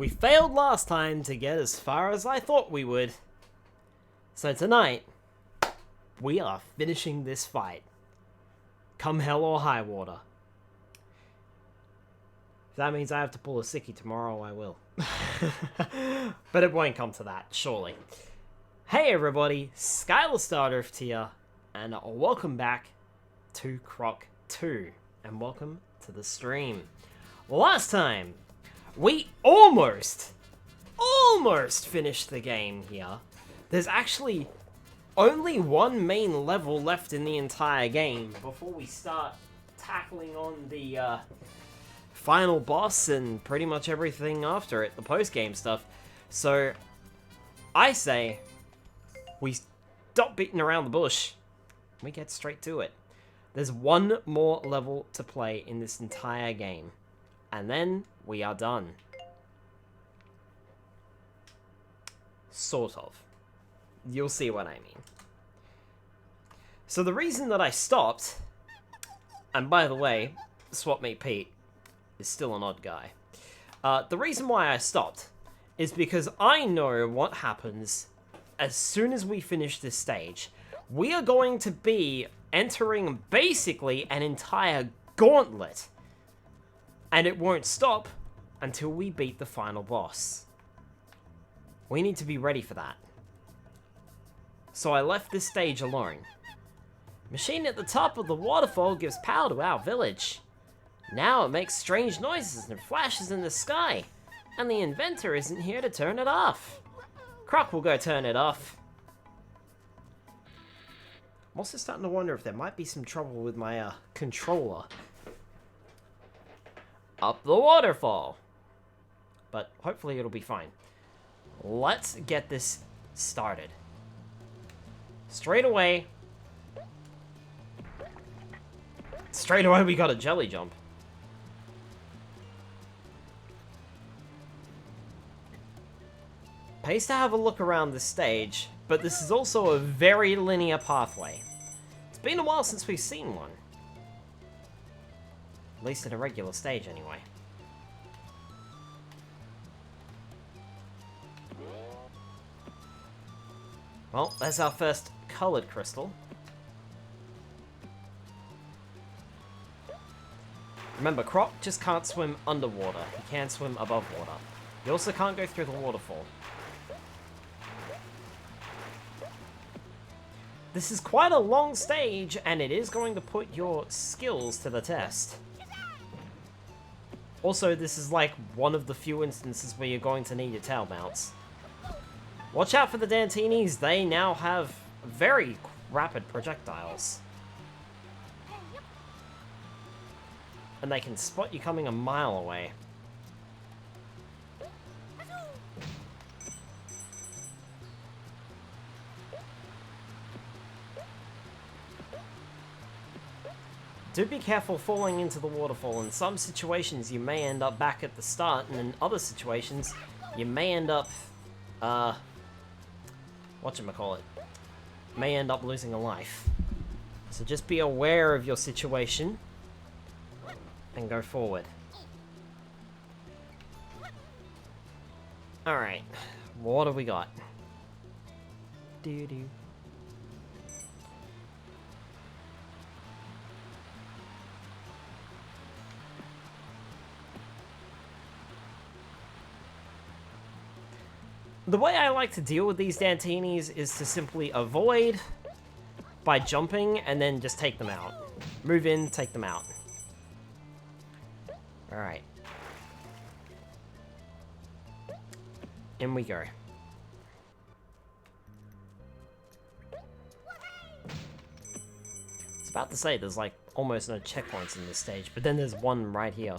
We failed last time to get as far as I thought we would. So tonight, we are finishing this fight. Come hell or high water. If that means I have to pull a sickie tomorrow, I will. But it won't come to that, surely. Hey everybody, Skylar Stardrift here, and welcome back to Croc 2. And welcome to the stream. Last time, we almost finished the game here. There's actually only one main level left in the entire game before we start tackling on the final boss and pretty much everything after it, the post-game stuff. So, I say we stop beating around the bush. We get straight to it. There's one more level to play in this entire game. And then we are done. Sort of. You'll see what I mean. So the reason that I stopped, and by the way, Swapmate Pete is still an odd guy. The reason why I stopped is because I know what happens as soon as we finish this stage. We are going to be entering basically an entire gauntlet. And it won't stop until we beat the final boss. We need to be ready for that. So I left this stage alone. Machine at the top of the waterfall gives power to our village. Now it makes strange noises and flashes in the sky. And the inventor isn't here to turn it off. Croc will go turn it off. I'm also starting to wonder if there might be some trouble with my controller. Up the waterfall. But hopefully it'll be fine. Let's get this started. Straight away we got a jelly jump. Pays to have a look around this stage, but this is also a very linear pathway. It's been a while since we've seen one. At least in a regular stage, anyway. Well, there's our first colored crystal. Remember, Croc just can't swim underwater. He can swim above water. He also can't go through the waterfall. This is quite a long stage, and it is going to put your skills to the test. Also, this is like one of the few instances where you're going to need your tail mounts. Watch out for the Dantinis, they now have very rapid projectiles. And they can spot you coming a mile away. Do be careful falling into the waterfall. In some situations, you may end up back at the start, and in other situations, you may end up, whatchamacallit, may end up losing a life. So just be aware of your situation, and go forward. Alright, what have we got? Doo-doo. The way I like to deal with these Dantinis is to simply avoid by jumping and then just take them out. Move in, take them out. Alright. In we go. I was about to say there's like almost no checkpoints in this stage, but then there's one right here.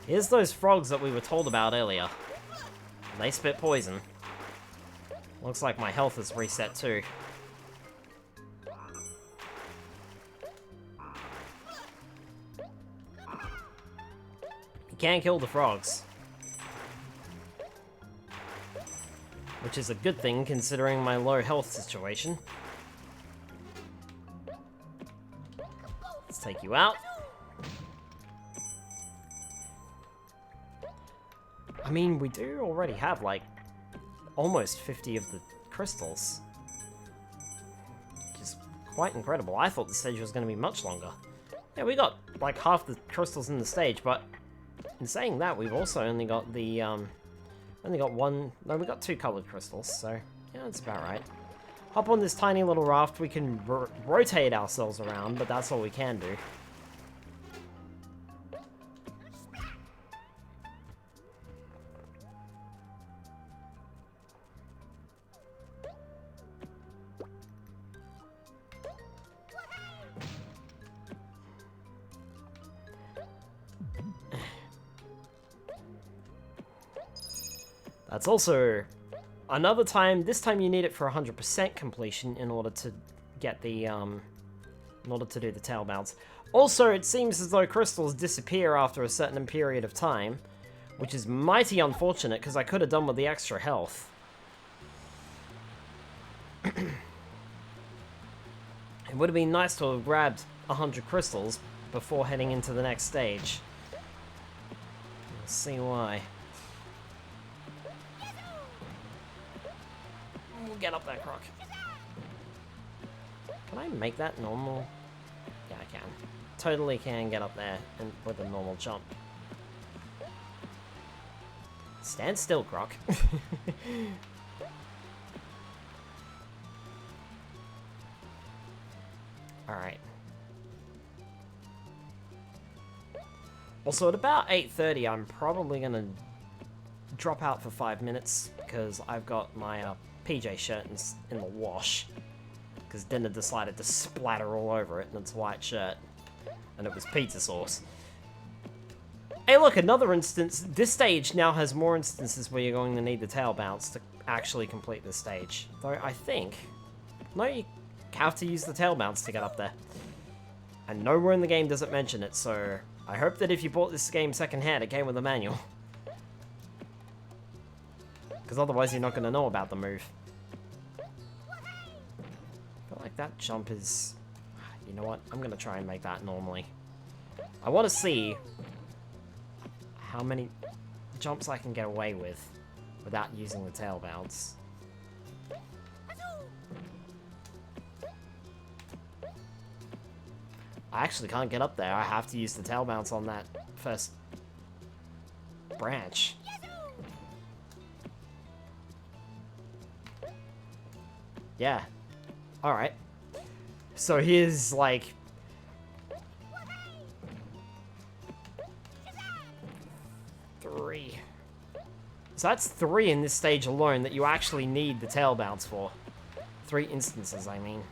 Here's those frogs that we were told about earlier. They spit poison. Looks like my health is reset too. You can't kill the frogs. which is a good thing considering my low health situation. Let's take you out. I mean, we do already have, like, almost 50 of the crystals. Which is quite incredible. I thought the stage was going to be much longer. Yeah, we got, like, half the crystals in the stage, but in saying that, we've also only got the, we got 2 colored crystals, so, yeah, that's about right. Hop on this tiny little raft, we can rotate ourselves around, but that's all we can do. That's also another time. This time you need it for 100% completion in order to get the in order to do the tail bounce. Also, it seems as though crystals disappear after a certain period of time, which is mighty unfortunate because I could have done with the extra health. It would have been nice to have grabbed 100 crystals before heading into the next stage. Let's see why. Get up there, Croc. Can I make that normal? Yeah, I can. Totally can get up there and with a normal jump. Stand still, Croc. Alright. Also, at about 8:30, I'm probably gonna drop out for 5 minutes because I've got my PJ shirt in the wash because Dinner decided to splatter all over it in its white shirt, and it was pizza sauce. Hey look, another instance. This stage now has more instances where you're going to need the tail bounce to actually complete this stage. Though I think, no, you have to use the tail bounce to get up there. And nowhere in the game does it mention it, so I hope that if you bought this game secondhand, it came with a manual. Because otherwise you're not going to know about the move. I feel like that jump is... You know what? I'm going to try and make that normally. I want to see how many jumps I can get away with without using the tail bounce. I actually can't get up there. I have to use the tail bounce on that first branch. Yeah. Alright. So here's like... three. So that's 3 in this stage alone that you actually need the tail bounce for. 3 instances, I mean.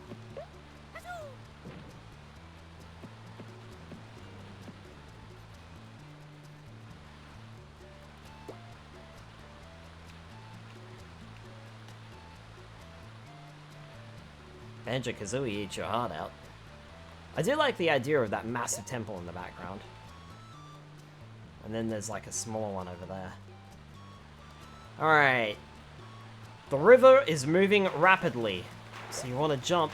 Banjo-Kazooie eats your heart out. I do like the idea of that massive temple in the background. And then there's like a smaller one over there. Alright. The river is moving rapidly. So you want to jump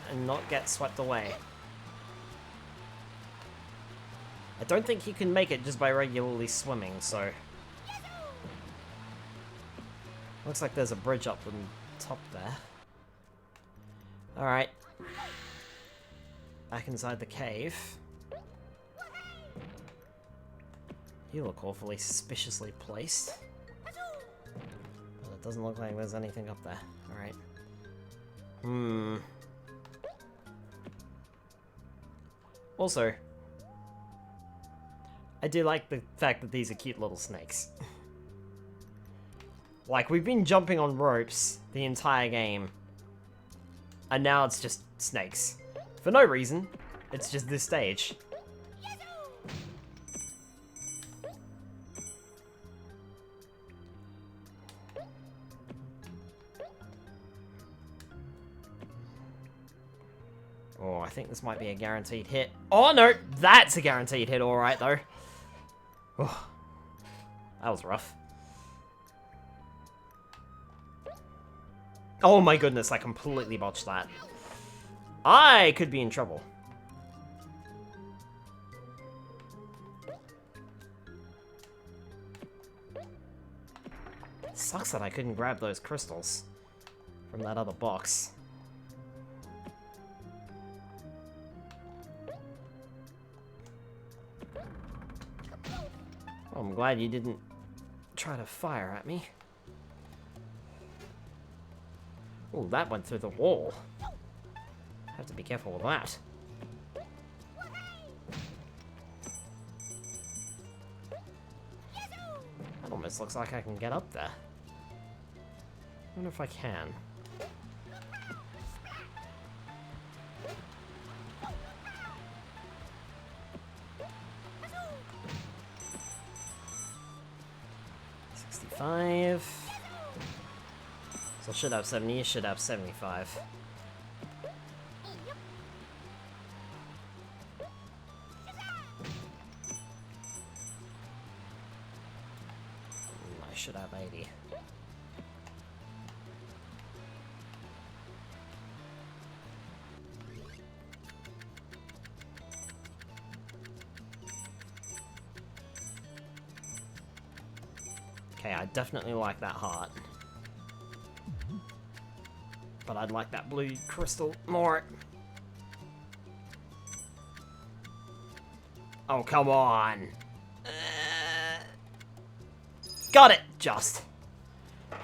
and not get swept away. I don't think you can make it just by regularly swimming, so... Looks like there's a bridge up on top there. Alright. Back inside the cave. You look awfully suspiciously placed. But it doesn't look like there's anything up there. Alright. Also, I do like the fact that these are cute little snakes. Like, we've been jumping on ropes the entire game. And now it's just snakes. For no reason. It's just this stage. Oh, I think this might be a guaranteed hit. Oh no! That's a guaranteed hit, alright though. Oh, that was rough. Oh my goodness, I completely botched that. I could be in trouble. Sucks that I couldn't grab those crystals from that other box. Oh, I'm glad you didn't try to fire at me. Oh, that went through the wall. Have to be careful with that. That almost looks like I can get up there. I wonder if I can. So I should have 70, you should have 75. I should have 80. Okay, I definitely like that heart. But I'd like that blue crystal more. Oh, come on. Got it! Just.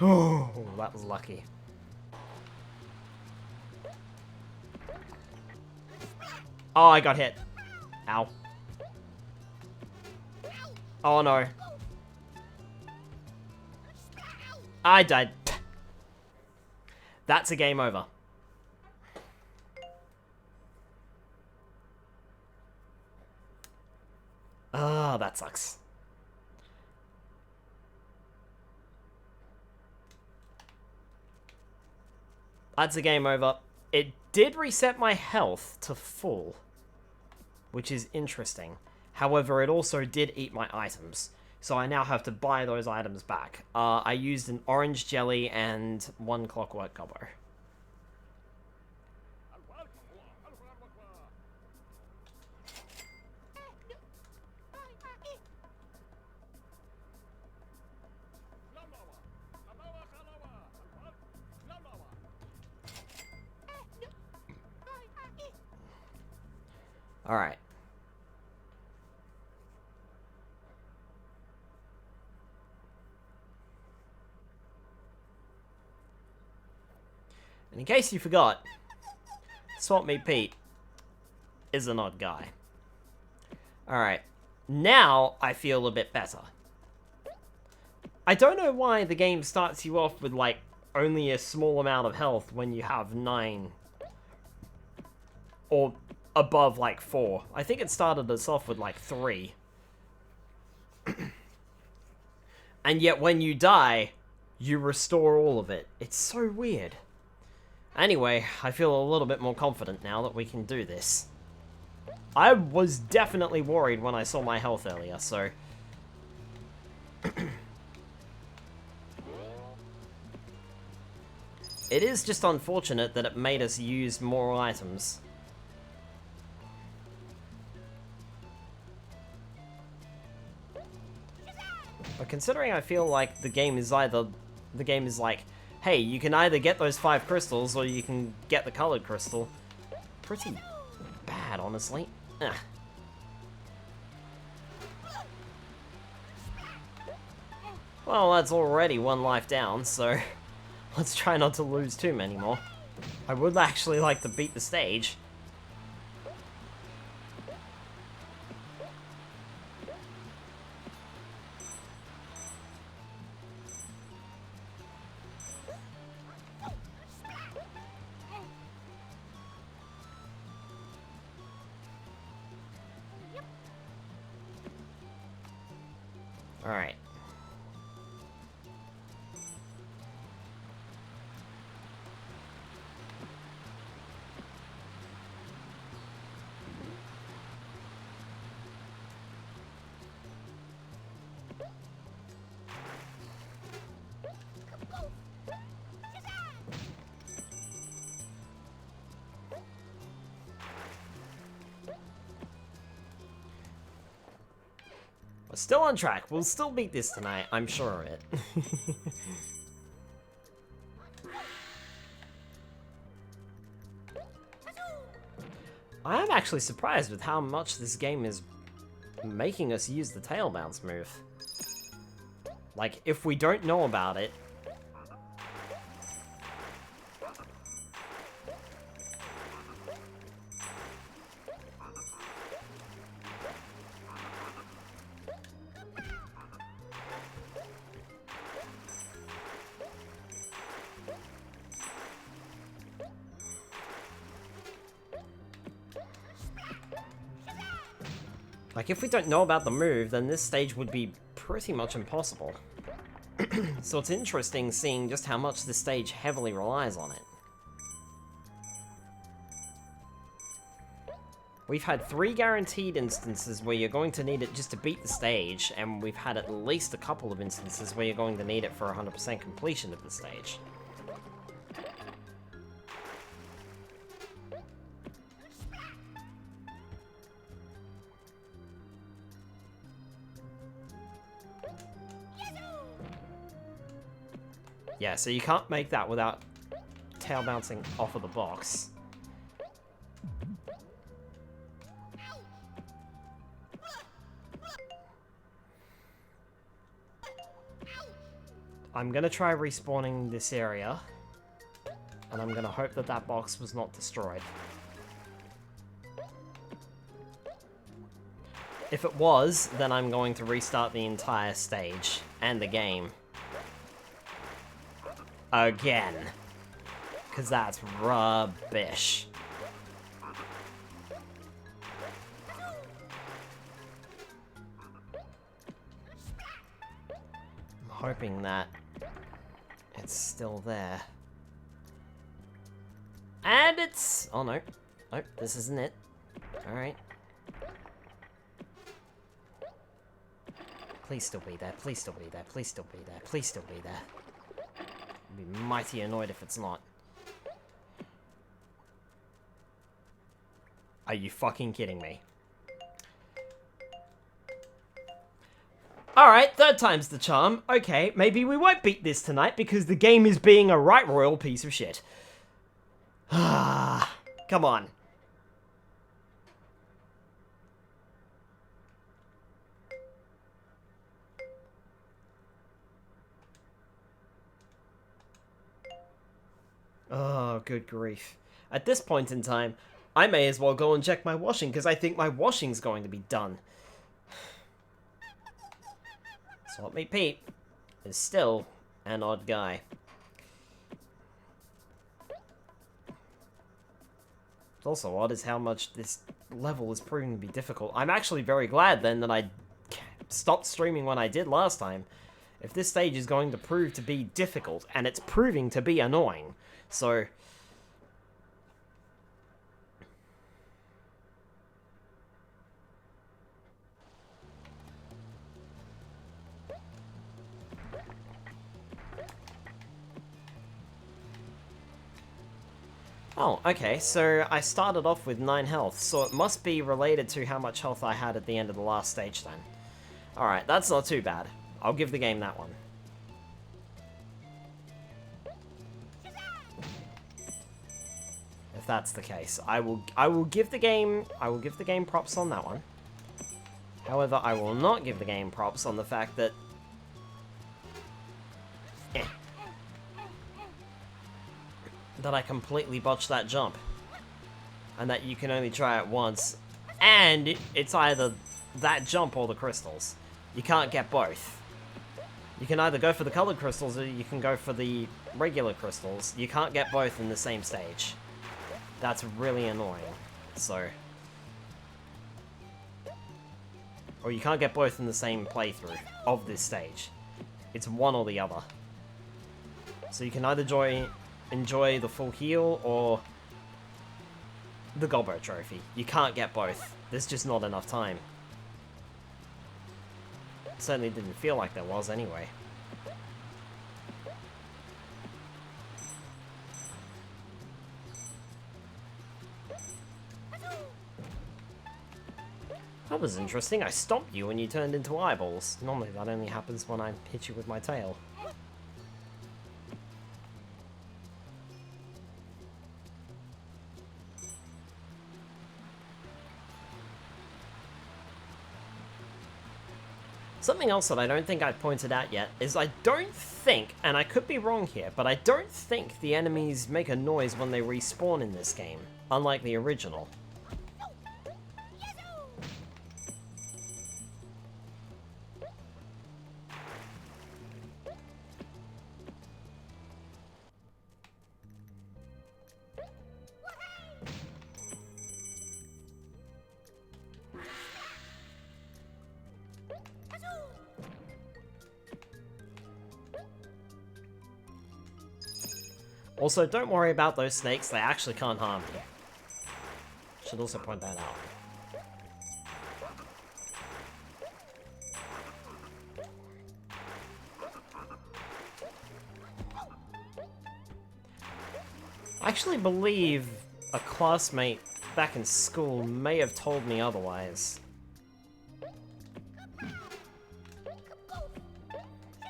Oh, that was lucky. Oh, I got hit. Ow. Oh, no. I died. That's a game over. Ah, that sucks. That's a game over. It did reset my health to full, which is interesting. However, it also did eat my items. So I now have to buy those items back. I used an orange jelly and 1 clockwork gobbo. Alright. And in case you forgot, Swap Meet Pete is an odd guy. Alright, now I feel a bit better. I don't know why the game starts you off with, like, only a small amount of health when you have 9. Or above, like, 4. I think it started us off with, like, 3. And yet when you die, you restore all of it. It's so weird. Anyway, I feel a little bit more confident now that we can do this. I was definitely worried when I saw my health earlier, so... It is just unfortunate that it made us use more items. But considering I feel like the game is like, hey, you can either get those 5 crystals or you can get the colored crystal. Pretty bad, honestly. Ugh. Well, that's already 1 life down, so let's try not to lose too many more. I would actually like to beat the stage. Alright. We're still on track. We'll still beat this tonight. I'm sure of it. I am actually surprised with how much this game is making us use the tail bounce move. Like, if we don't know about it... Like, if we don't know about the move, then this stage would be pretty much impossible. So it's interesting seeing just how much this stage heavily relies on it. We've had 3 guaranteed instances where you're going to need it just to beat the stage, and we've had at least a couple of instances where you're going to need it for 100% completion of the stage. Yeah, so you can't make that without tail bouncing off of the box. I'm gonna try respawning this area, and I'm gonna hope that that box was not destroyed. If it was, then I'm going to restart the entire stage and the game. Again. Because that's rubbish. I'm hoping that it's still there. And it's... Oh, no. Nope, this isn't it. Alright. Please still be there. Please still be there. Please still be there. Please still be there. I'd be mighty annoyed if it's not. Are you fucking kidding me? Alright, third time's the charm. Okay, maybe we won't beat this tonight because the game is being a right royal piece of shit. Ah, come on. Oh, good grief. At this point in time, I may as well go and check my washing, because I think my washing's going to be done. Swap Meet Pete is still an odd guy. What's also odd is how much this level is proving to be difficult. I'm actually very glad then that I stopped streaming when I did last time. If this stage is going to prove to be difficult, and it's proving to be annoying, so... Oh, okay, so I started off with 9 health, so it must be related to how much health I had at the end of the last stage then. Alright, that's not too bad. I'll give the game that one. If that's the case, I will give the game props on that one. However, I will not give the game props on the fact that that I completely botched that jump. And that you can only try it once. And it's either that jump or the crystals. You can't get both. You can either go for the colored crystals or you can go for the regular crystals. You can't get both in the same stage. That's really annoying. So... Or you can't get both in the same playthrough of this stage. It's one or the other. So you can either enjoy the full heal or the Gobbo trophy. You can't get both. There's just not enough time. Certainly didn't feel like there was anyway. That was interesting. I stomped you when you turned into eyeballs. Normally that only happens when I hit you with my tail. Something else that I don't think I've pointed out yet is I don't think, and I could be wrong here, but I don't think the enemies make a noise when they respawn in this game, unlike the original. Also, don't worry about those snakes, they actually can't harm you. Should also point that out. I actually believe a classmate back in school may have told me otherwise.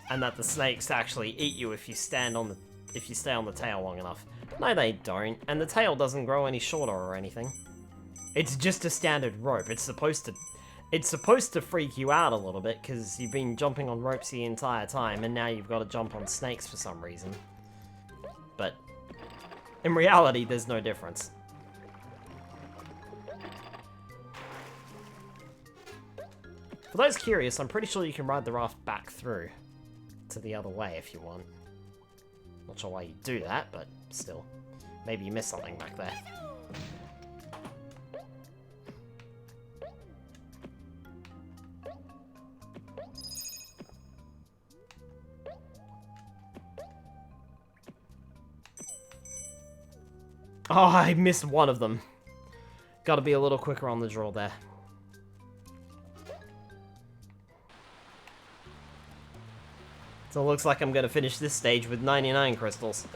And that the snakes actually eat you if you stay on the tail long enough. No, they don't, and the tail doesn't grow any shorter or anything. It's just a standard rope. It's supposed to freak you out a little bit because you've been jumping on ropes the entire time, and now you've got to jump on snakes for some reason. But in reality, there's no difference. For those curious, I'm pretty sure you can ride the raft back through to the other way if you want. Not sure why you do that, but still. Maybe you missed something back there. Oh, I missed one of them. Gotta be a little quicker on the draw there. So it looks like I'm gonna finish this stage with 99 crystals.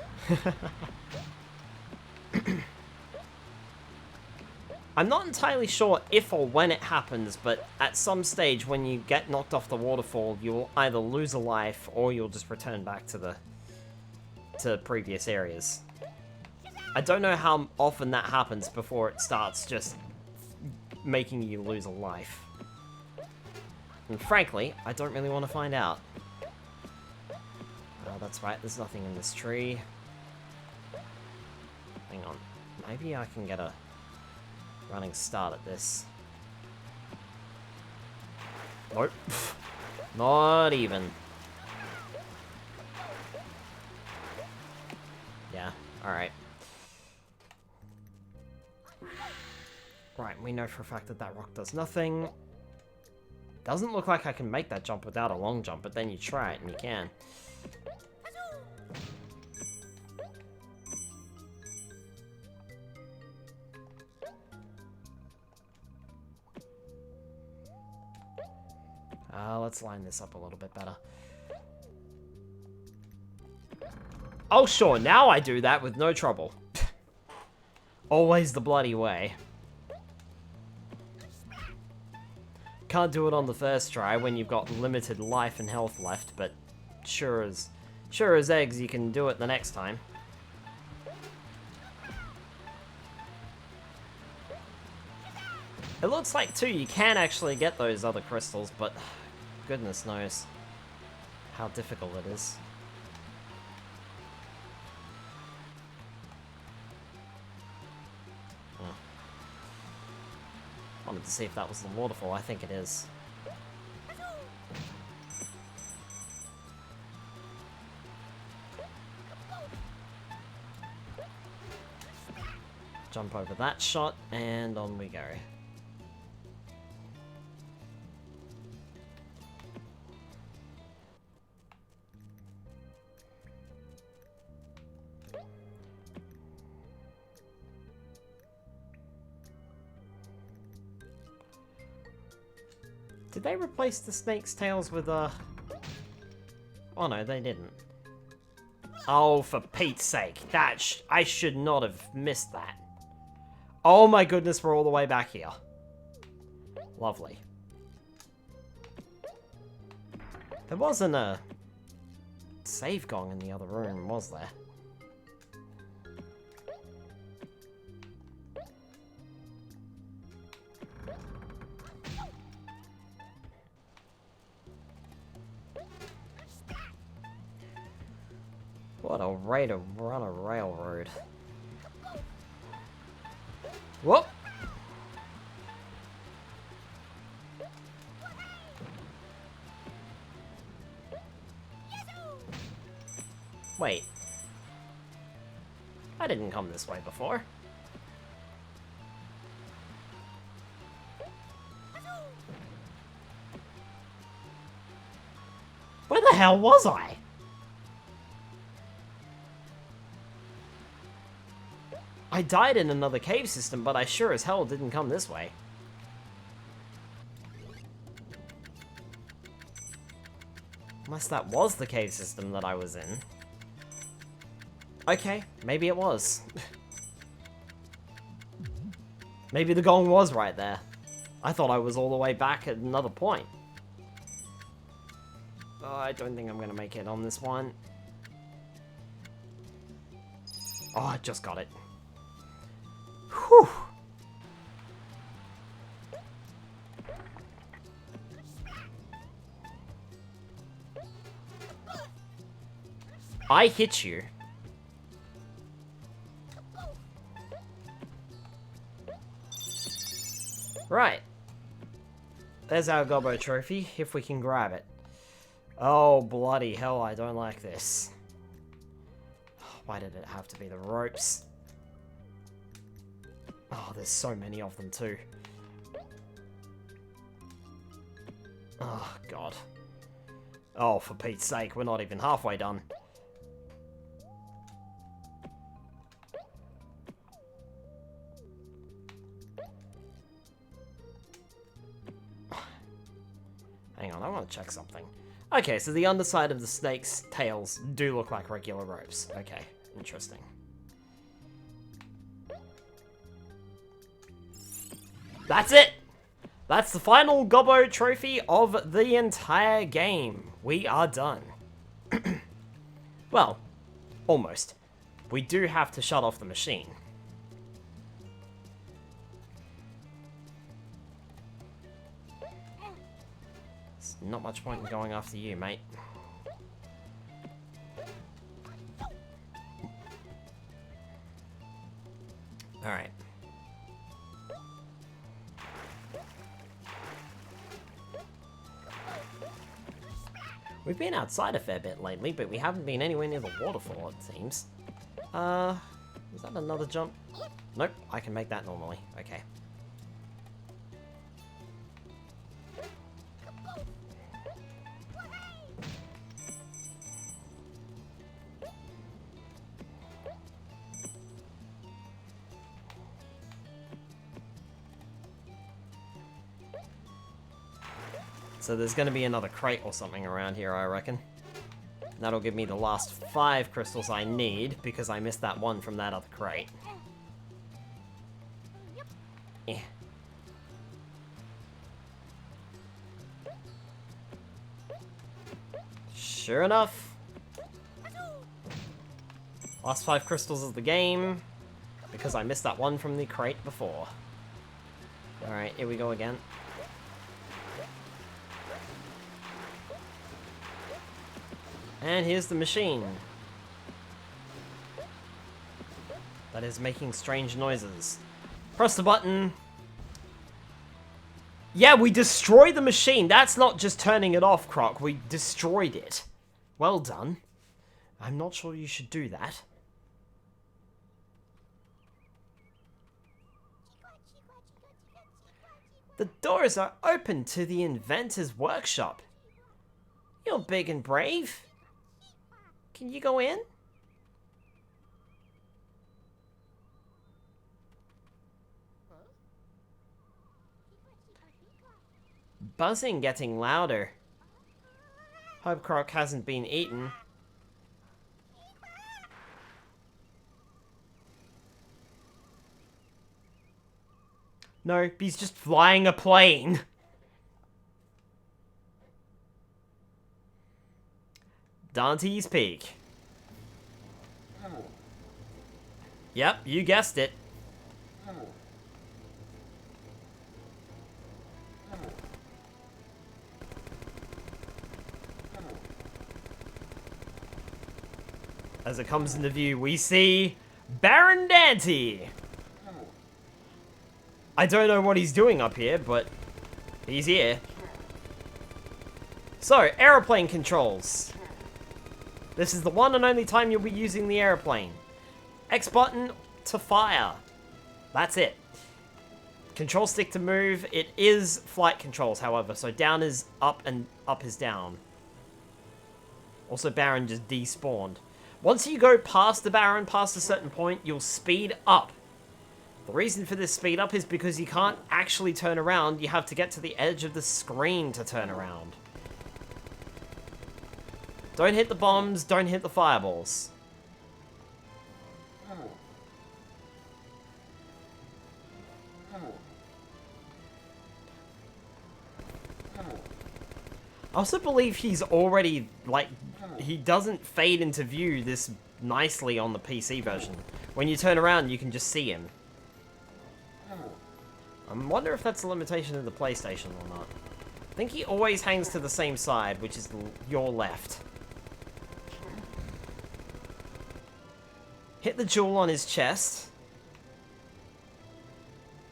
I'm not entirely sure if or when it happens, but at some stage when you get knocked off the waterfall, you'll either lose a life or you'll just return back to previous areas. I don't know how often that happens before it starts just making you lose a life. And frankly, I don't really want to find out. Oh, that's right, there's nothing in this tree. Hang on. Maybe I can get a running start at this. Nope. Not even. Yeah, alright. Right, we know for a fact that that rock does nothing. Doesn't look like I can make that jump without a long jump, but then you try it and you can. Let's line this up a little bit better. Oh, sure, now I do that with no trouble. Always the bloody way. Can't do it on the first try when you've got limited life and health left, but sure as eggs, you can do it the next time. It looks like, too, you can actually get those other crystals, but goodness knows how difficult it is. Oh. Wanted to see if that was the waterfall. I think it is. Jump over that shot, and on we go. Did they replace the snake's tails with Oh no, they didn't. Oh, for Pete's sake. I should not have missed that. Oh my goodness, we're all the way back here. Lovely. There wasn't a save gong in the other room, was there? What a way to run a railroad. Whoop! Wait. I didn't come this way before. Where the hell was I? I died in another cave system, but I sure as hell didn't come this way. Unless that was the cave system that I was in. Okay, maybe it was. Maybe the gong was right there. I thought I was all the way back at another point. Oh, I don't think I'm gonna make it on this one. Oh, I just got it. Whew. I hit you. Right. There's our gobbo trophy, if we can grab it. Oh, bloody hell, I don't like this. Why did it have to be the ropes? Oh, there's so many of them too. Oh, God. Oh, for Pete's sake, we're not even halfway done. Hang on, I want to check something. Okay, so the underside of the snake's tails do look like regular ropes. Okay, interesting. That's it! That's the final gobbo trophy of the entire game. We are done. Well, almost. We do have to shut off the machine. There's not much point in going after you, mate. Alright. We've been outside a fair bit lately, but we haven't been anywhere near the waterfall, it seems. Is that another jump? Nope, I can make that normally. Okay. So there's going to be another crate or something around here, I reckon. That'll give me the last 5 crystals I need, because I missed that one from that other crate. Yeah. Sure enough. Last 5 crystals of the game, because I missed that one from the crate before. Alright, here we go again. And here's the machine. That is making strange noises. Press the button. Yeah, we destroyed the machine. That's not just turning it off, Croc. We destroyed it. Well done. I'm not sure you should do that. The doors are open to the inventor's workshop. You're big and brave. Can you go in? Buzzing getting louder. Hope Croc hasn't been eaten. No, he's just flying a plane. Dante's Peak. Yep, you guessed it. As it comes into view, we see Baron Dante. I don't know what he's doing up here, but he's here. So, aeroplane controls. This is the one and only time you'll be using the aeroplane. X button to fire. That's it. Control stick to move. It is flight controls, however, so down is up and up is down. Also, Baron just despawned. Once you go past the Baron, past a certain point, you'll speed up. The reason for this speed up is because you can't actually turn around. You have to get to the edge of the screen to turn around. Don't hit the bombs, don't hit the fireballs. I also believe he's already, like, he doesn't fade into view this nicely on the PC version. When you turn around, you can just see him. I wonder if that's a limitation of the PlayStation or not. I think he always hangs to the same side, which is your left. Hit the jewel on his chest,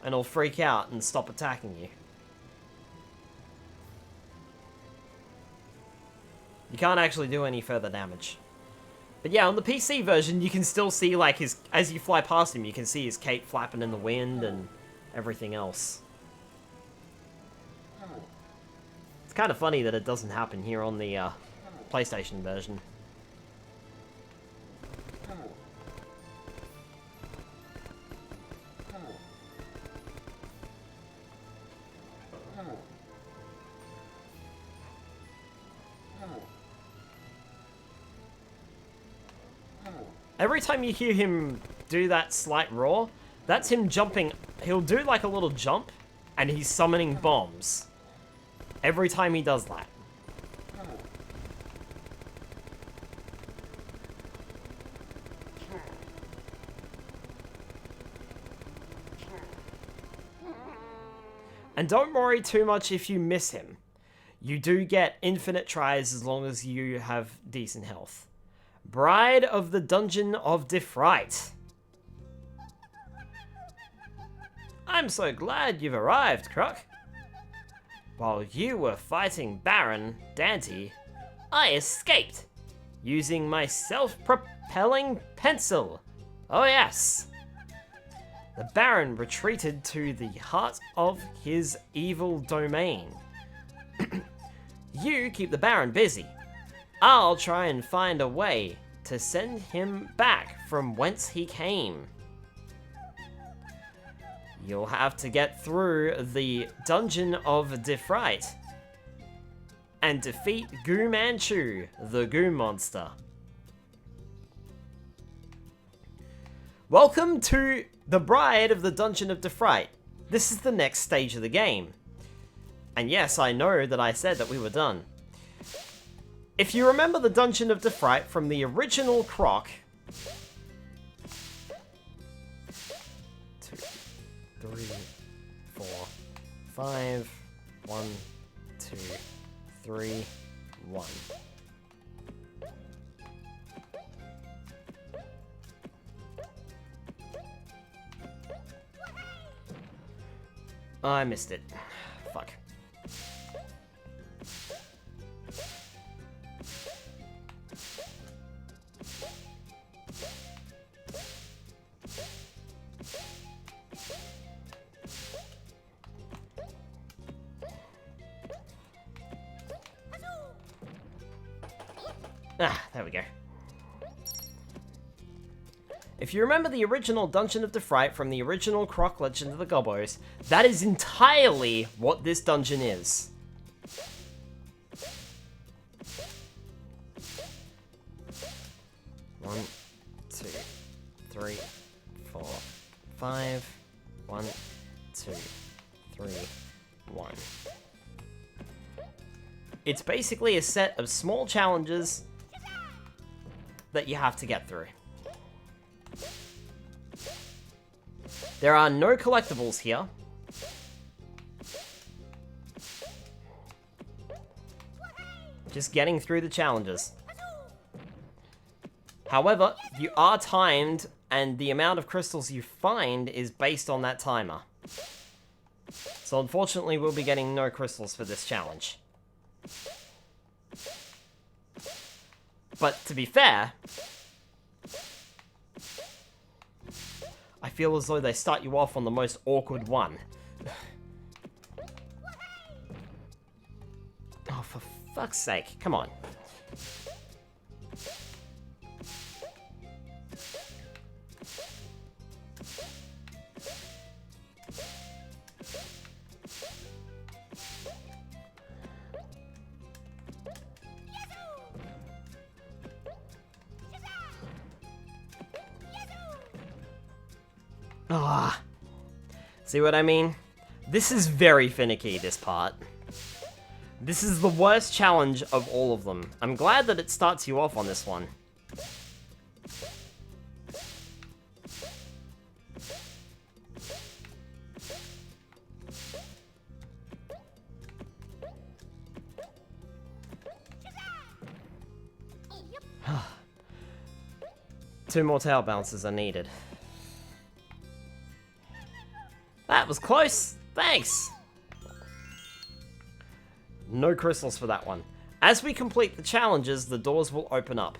and he'll freak out and stop attacking you. You can't actually do any further damage. But yeah, on the PC version, you can still see, like, his... As you fly past him, you can see his cape flapping in the wind and everything else. It's kind of funny that it doesn't happen here on the PlayStation version. Every time you hear him do that slight roar, that's him jumping. He'll do like a little jump, and he's summoning bombs. Every time he does that. And don't worry too much if you miss him. You do get infinite tries as long as you have decent health. Bride of the Dungeon of Defright. I'm so glad you've arrived, Croc. While you were fighting Baron Dante, I escaped, using my self-propelling pencil. Oh yes. The Baron retreated to the heart of his evil domain. You keep the Baron busy. I'll try and find a way to send him back from whence he came. You'll have to get through the Dungeon of Defright and defeat Goo Manchu, the Goo Monster. Welcome to the Bride of the Dungeon of Defright. This is the next stage of the game. And yes, I know that I said that we were done. If you remember the Dungeon of Defright from the original Croc... 2, 3, 4, 5, 1, 2, 3, 1. I missed it. Fuck. Ah, there we go. If you remember the original Dungeon of Defright from the original Croc Legend of the Gobos, that is entirely what this dungeon is. One, 2, 3, 4, 5. 1, 2, 3, 1. It's basically a set of small challenges that you have to get through. There are no collectibles here. Just getting through the challenges. However, you are timed, and the amount of crystals you find is based on that timer. So unfortunately, we'll be getting no crystals for this challenge. But to be fair, I feel as though they start you off on the most awkward one. Oh, for fuck's sake, come on. Ah, see what I mean? This is very finicky, this part. This is the worst challenge of all of them. I'm glad that it starts you off on this one. Two more tail bounces are needed. That was close! Thanks! No crystals for that one. As we complete the challenges, the doors will open up.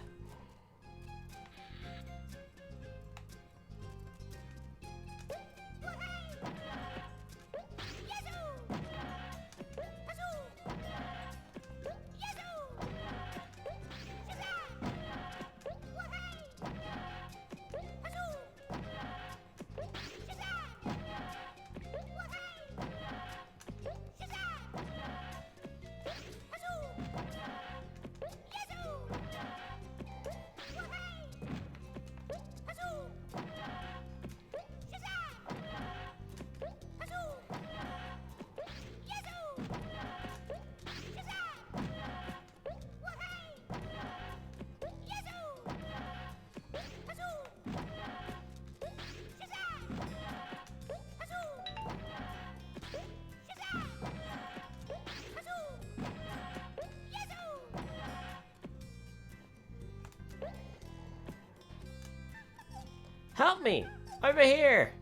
Help me! Over here!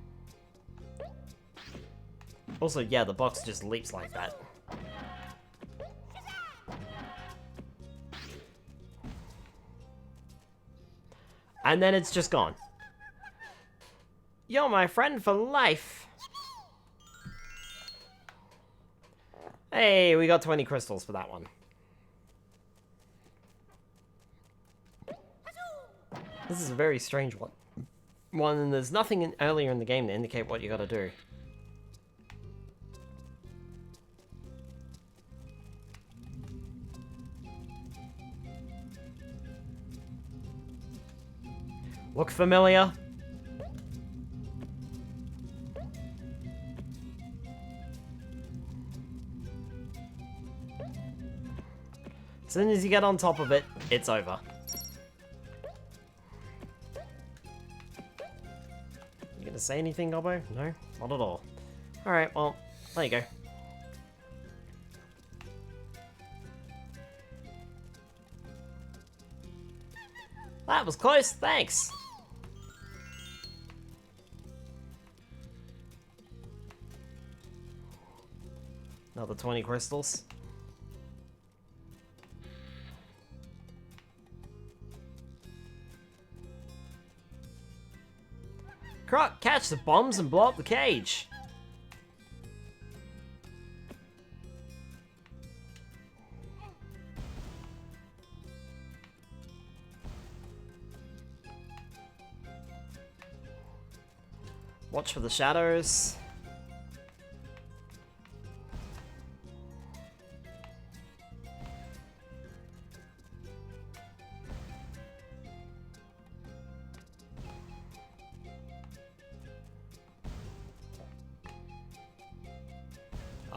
Also, yeah, the box just leaps like that. And then it's just gone. You're my friend for life! Hey, we got 20 crystals for that one. This is a very strange one. And there's nothing earlier in the game to indicate what you gotta do. Look familiar? As soon as you get on top of it, it's over. You gonna say anything, Gobbo? No? Not at all. Alright, well, there you go. That was close, thanks! Another 20 crystals. Croc, catch the bombs and blow up the cage! Watch for the shadows.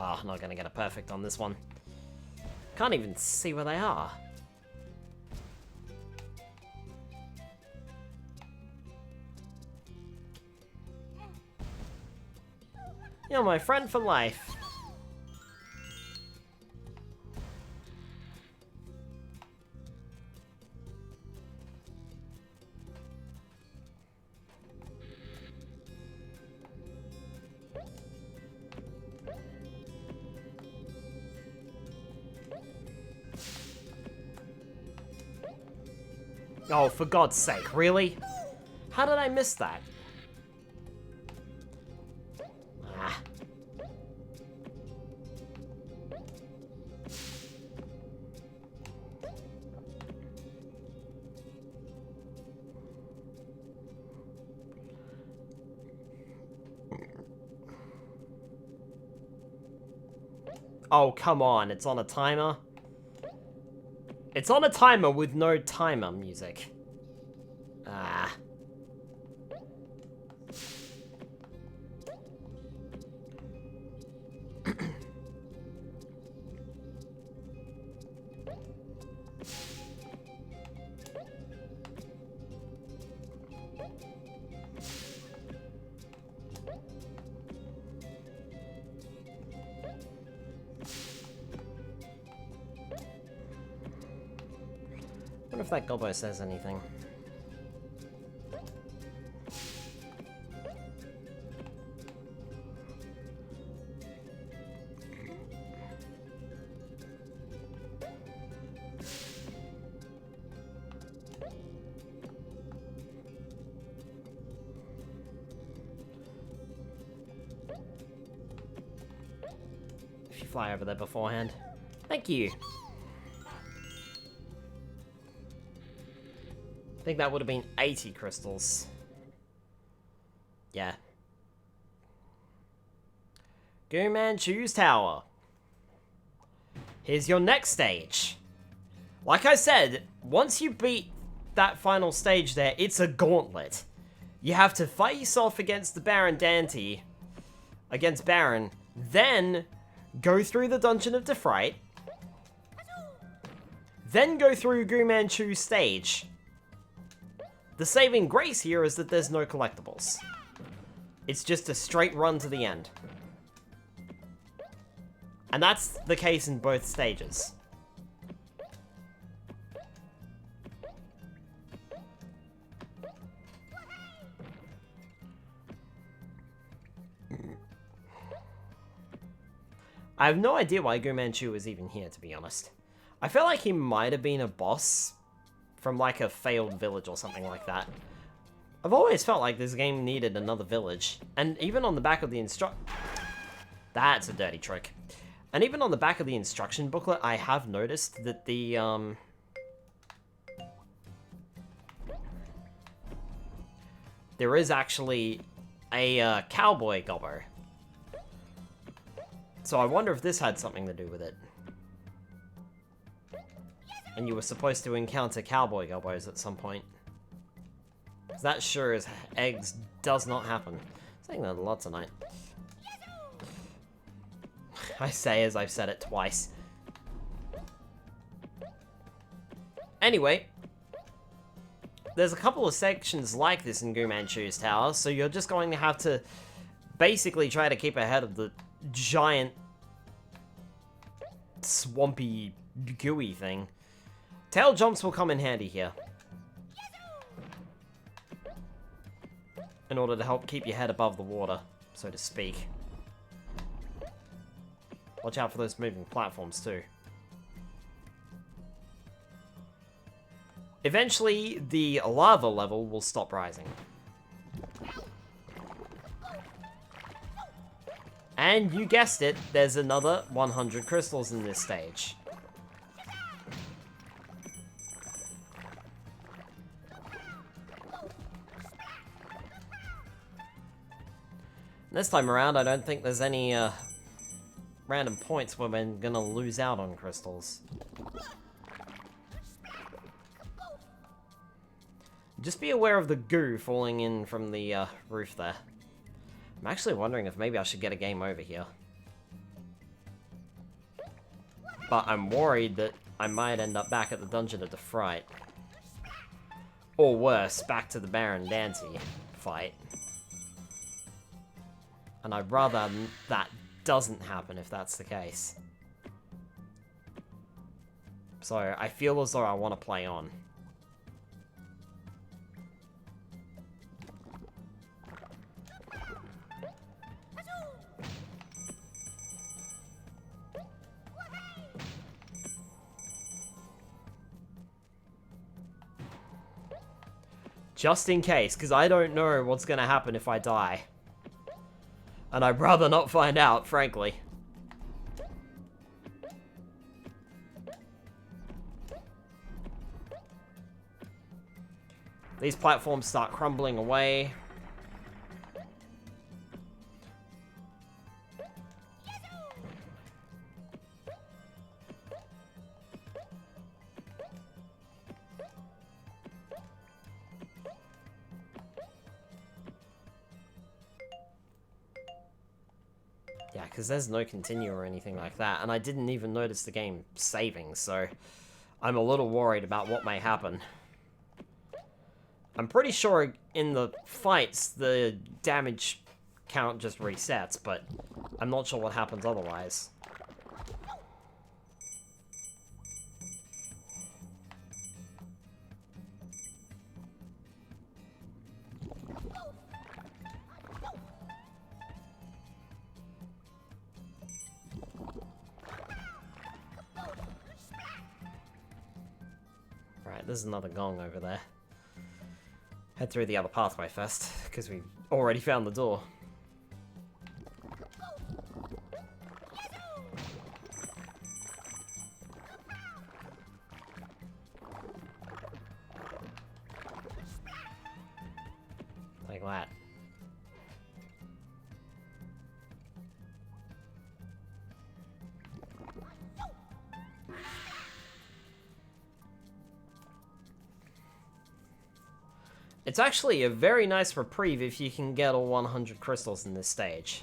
Ah, not gonna get a perfect on this one. Can't even see where they are. You're my friend for life. Oh, for God's sake, really? How did I miss that? Ah. Oh, come on, it's on a timer? It's on a timer with no timer music. Ah. I wonder if that gobbo says anything. If you fly over there beforehand. Thank you. I think that would have been 80 crystals. Yeah. Gu Manchu's Tower. Here's your next stage. Like I said, once you beat that final stage there, it's a gauntlet. You have to fight yourself against the Baron Dante, against Baron, then go through the Dungeon of Defright, then go through Gu Manchu's stage. The saving grace here is that there's no collectibles. It's just a straight run to the end. And that's the case in both stages. I have no idea why Gu Manchu is even here, to be honest. I feel like he might have been a boss from like a failed village or something like that. I've always felt like this game needed another village. And even on the back of the That's a dirty trick. And even on the back of the instruction booklet, I have noticed that the, there is actually a cowboy gobbo. So I wonder if this had something to do with it. And you were supposed to encounter cowboy gobbos at some point. Because that sure as eggs does not happen. I'm saying that a lot tonight. I say as I've said it twice. Anyway, there's a couple of sections like this in Gu Manchu's Tower, so you're just going to have to basically try to keep ahead of the giant swampy gooey thing. Tail jumps will come in handy here. In order to help keep your head above the water, so to speak. Watch out for those moving platforms too. Eventually, the lava level will stop rising. And you guessed it, there's another 100 crystals in this stage. This time around, I don't think there's any random points where we're gonna lose out on crystals. Just be aware of the goo falling in from the roof there. I'm actually wondering if maybe I should get a game over here. But I'm worried that I might end up back at the Dungeon of the Fright. Or worse, back to the Baron Dante fight. And I'd rather that doesn't happen if that's the case. So I feel as though I want to play on. Just in case, because I don't know what's going to happen if I die. And I'd rather not find out, frankly. These platforms start crumbling away. Yeah, because there's no continue or anything like that, and I didn't even notice the game saving, so I'm a little worried about what may happen. I'm pretty sure in the fights, the damage count just resets, but I'm not sure what happens otherwise. Right, there's another gong over there. Head through the other pathway first, because we already found the door. Like that. It's actually a very nice reprieve if you can get all 100 crystals in this stage.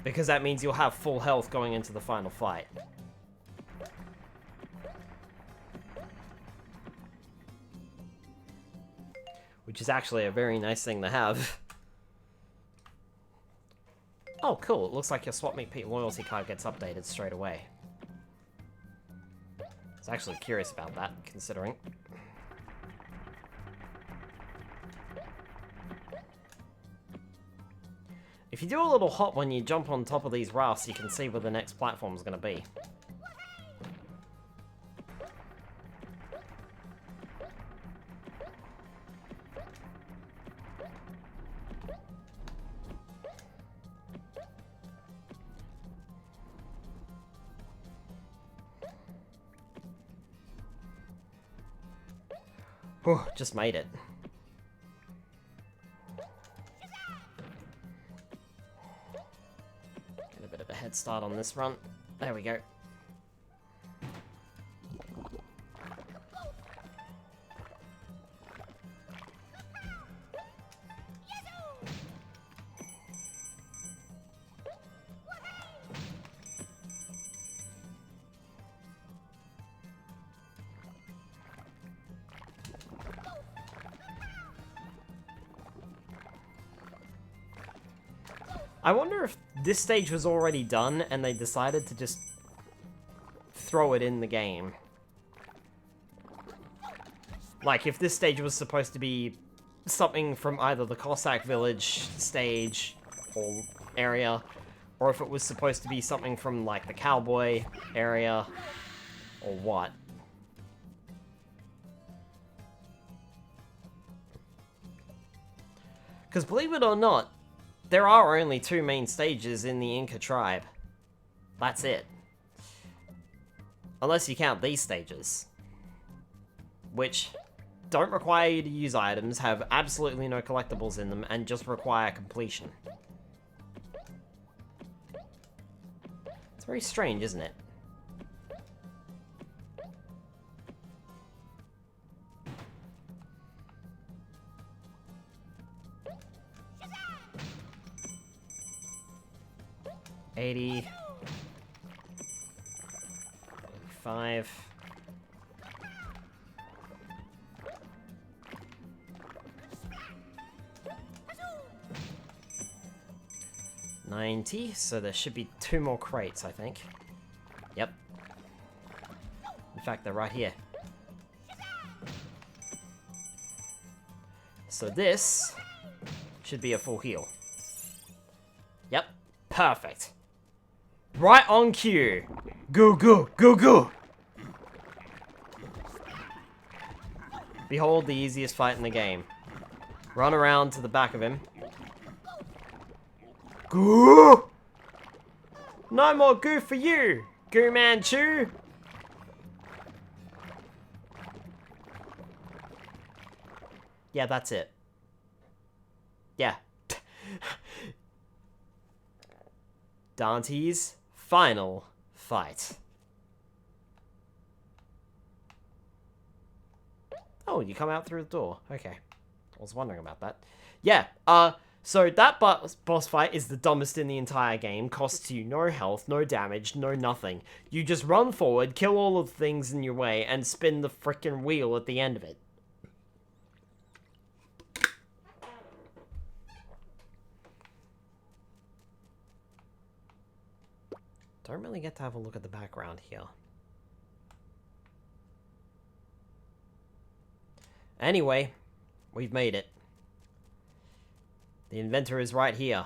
Because that means you'll have full health going into the final fight. Which is actually a very nice thing to have. Oh, cool. It looks like your Swap Meet Pete loyalty card gets updated straight away. I was actually curious about that, considering. If you do a little hop when you jump on top of these rafts, you can see where the next platform is going to be. Whew, just made it. Head start on this run. There we go. I wonder if this stage was already done and they decided to just throw it in the game. Like, if this stage was supposed to be something from either the Cossack village stage or area, or if it was supposed to be something from, like, the cowboy area, or what. Because believe it or not, there are only 2 main stages in the Inca tribe. That's it. Unless you count these stages. Which don't require you to use items, have absolutely no collectibles in them, and just require completion. It's very strange, isn't it? $80. 85. $90, so there should be 2 more crates, I think. Yep. In fact, they're right here. So this should be a full heal. Yep, perfect. Right on cue. Go, go, go, go. Behold the easiest fight in the game. Run around to the back of him. Goo! No more goo for you, Goo Manchu. Yeah, that's it. Yeah. Dante's final fight. Oh, you come out through the door. Okay. I was wondering about that. Yeah, so that boss fight is the dumbest in the entire game. Costs you no health, no damage, no nothing. You just run forward, kill all of the things in your way, and spin the frickin' wheel at the end of it. Don't really get to have a look at the background here. Anyway, we've made it. The inventor is right here.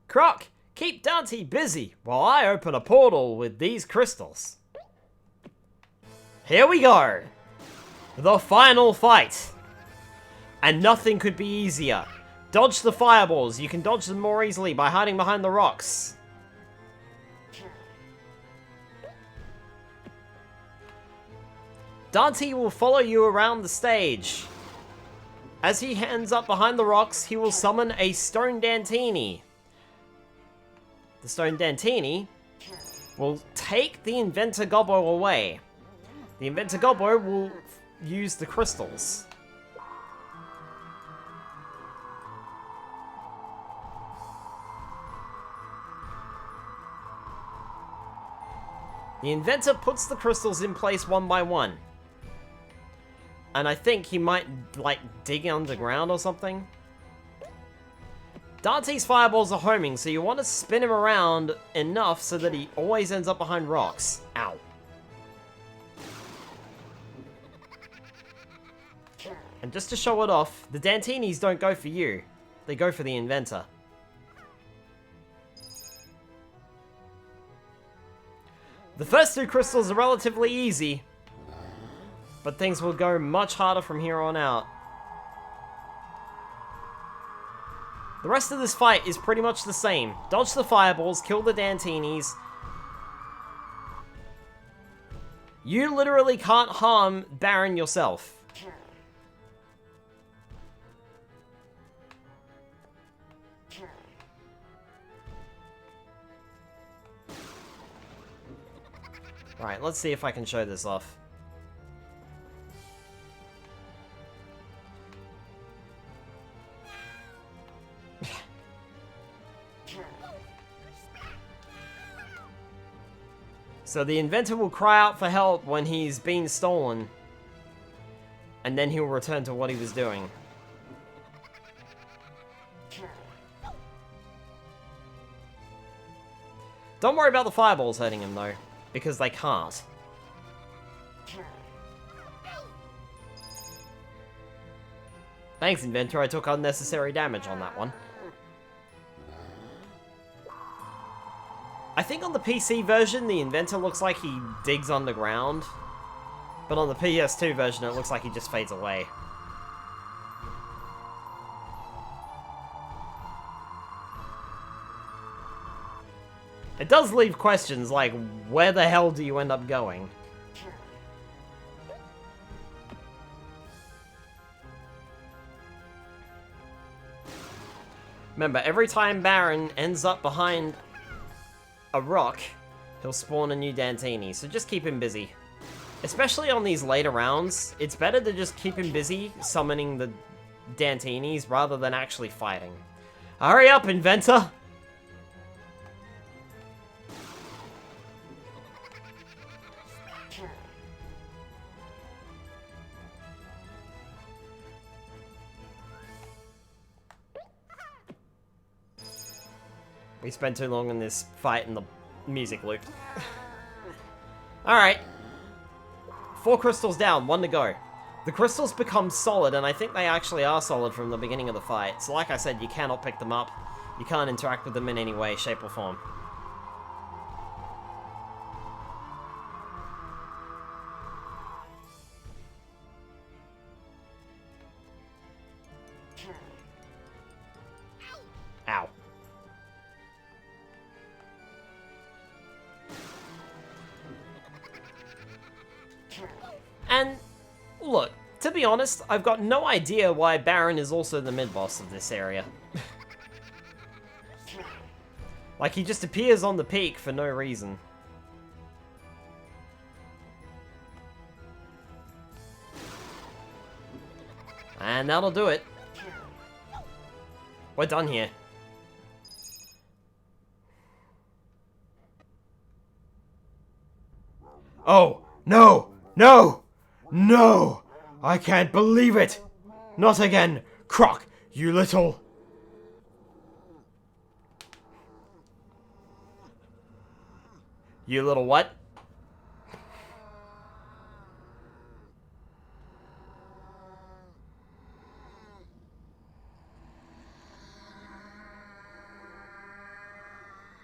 Croc, keep Dante busy while I open a portal with these crystals. Here we go. The final fight. And nothing could be easier. Dodge the fireballs. You can dodge them more easily by hiding behind the rocks. Dante will follow you around the stage. As he ends up behind the rocks, he will summon a Stone Dantini. The Stone Dantini will take the Inventor Gobbo away. The Inventor Gobbo will use the crystals. The Inventor puts the crystals in place one by one. And I think he might, like, dig underground or something. Dante's fireballs are homing, so you want to spin him around enough so that he always ends up behind rocks. Ow. And just to show it off, the Dantinis don't go for you. They go for the Inventor. The first 2 crystals are relatively easy, but things will go much harder from here on out. The rest of this fight is pretty much the same. Dodge the fireballs, kill the Dantinis. You literally can't harm Baron yourself. Right, let's see if I can show this off. So the Inventor will cry out for help when he's been stolen, and then he'll return to what he was doing. Don't worry about the fireballs hurting him though, because they can't. Thanks, Inventor, I took unnecessary damage on that one. I think on the PC version, the Inventor looks like he digs underground. But on the PS2 version, it looks like he just fades away. It does leave questions like, where the hell do you end up going? Remember, every time Baron ends up behind a rock, he'll spawn a new Dantini, so just keep him busy. Especially on these later rounds, it's better to just keep him busy summoning the Dantinis rather than actually fighting. Hurry up, Inventor! We spent too long in this fight and the music looped. Alright. 4 crystals down, 1 to go. The crystals become solid, and I think they actually are solid from the beginning of the fight. So like I said, you cannot pick them up. You can't interact with them in any way, shape, or form. Ow. And, look, to be honest, I've got no idea why Baron is also the mid-boss of this area. Like, he just appears on the peak for no reason. And that'll do it. We're done here. Oh, no! No! No! I can't believe it! Not again! Croc, you little... You little what?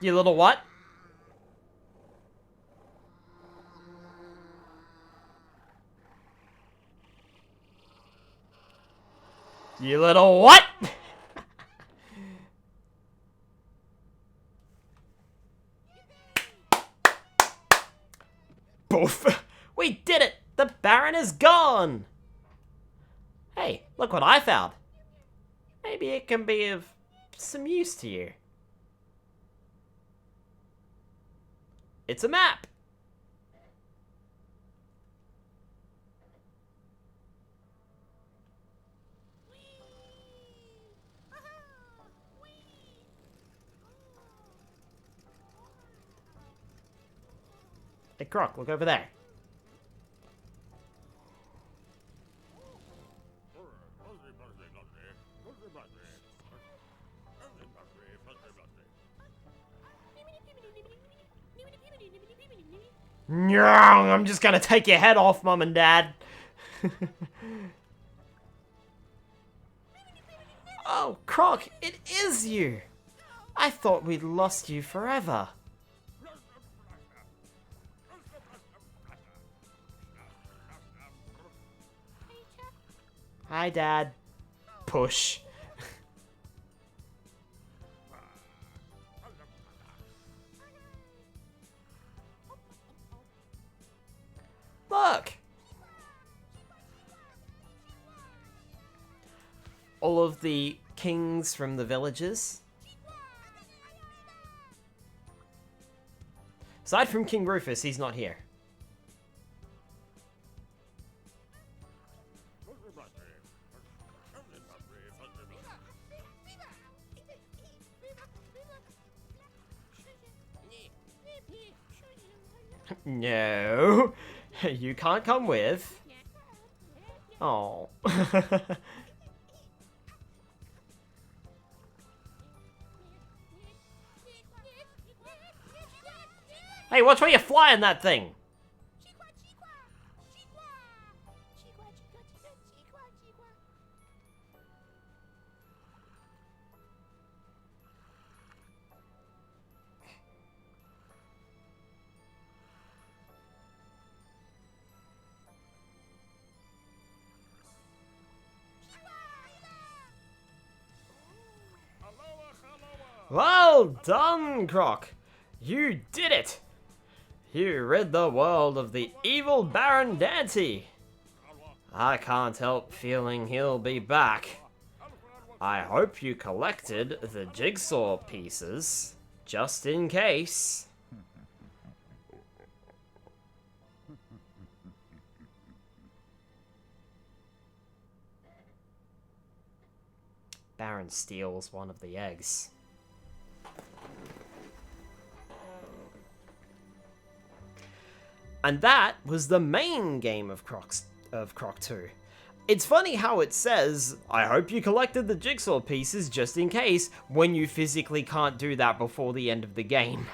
You little what? You little what? Poof! We did it! The Baron is gone! Hey, look what I found. Maybe it can be of some use to you. It's a map! Hey, Croc, look over there. No, I'm just gonna take your head off, Mum and Dad. Oh, Croc, it is you! I thought we'd lost you forever. Hi, Dad. Push. Look! All of the kings from the villages. Aside from King Rufus, he's not here. No, you can't come with. Oh. Hey, watch where you're flying that thing. Well done, Croc. You did it. You rid the world of the evil Baron Dante. I can't help feeling he'll be back. I hope you collected the jigsaw pieces, just in case. Baron steals one of the eggs. And that was the main game of Croc 2. It's funny how it says, I hope you collected the jigsaw pieces just in case, when you physically can't do that before the end of the game.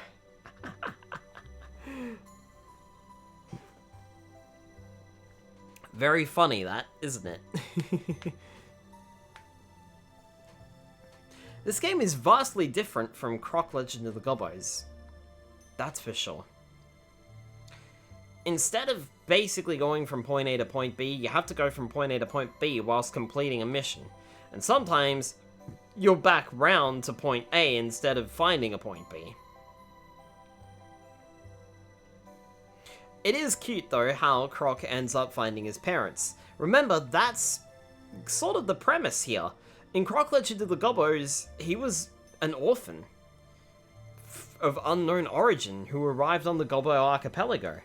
Very funny that, isn't it? This game is vastly different from Croc Legend of the Gobbos. That's for sure. Instead of basically going from point A to point B, you have to go from point A to point B whilst completing a mission. And sometimes, you're back round to point A instead of finding a point B. It is cute though how Croc ends up finding his parents. Remember, that's sort of the premise here. In Croc Legend of the Gobbos, he was an orphan of unknown origin who arrived on the Gobbo archipelago.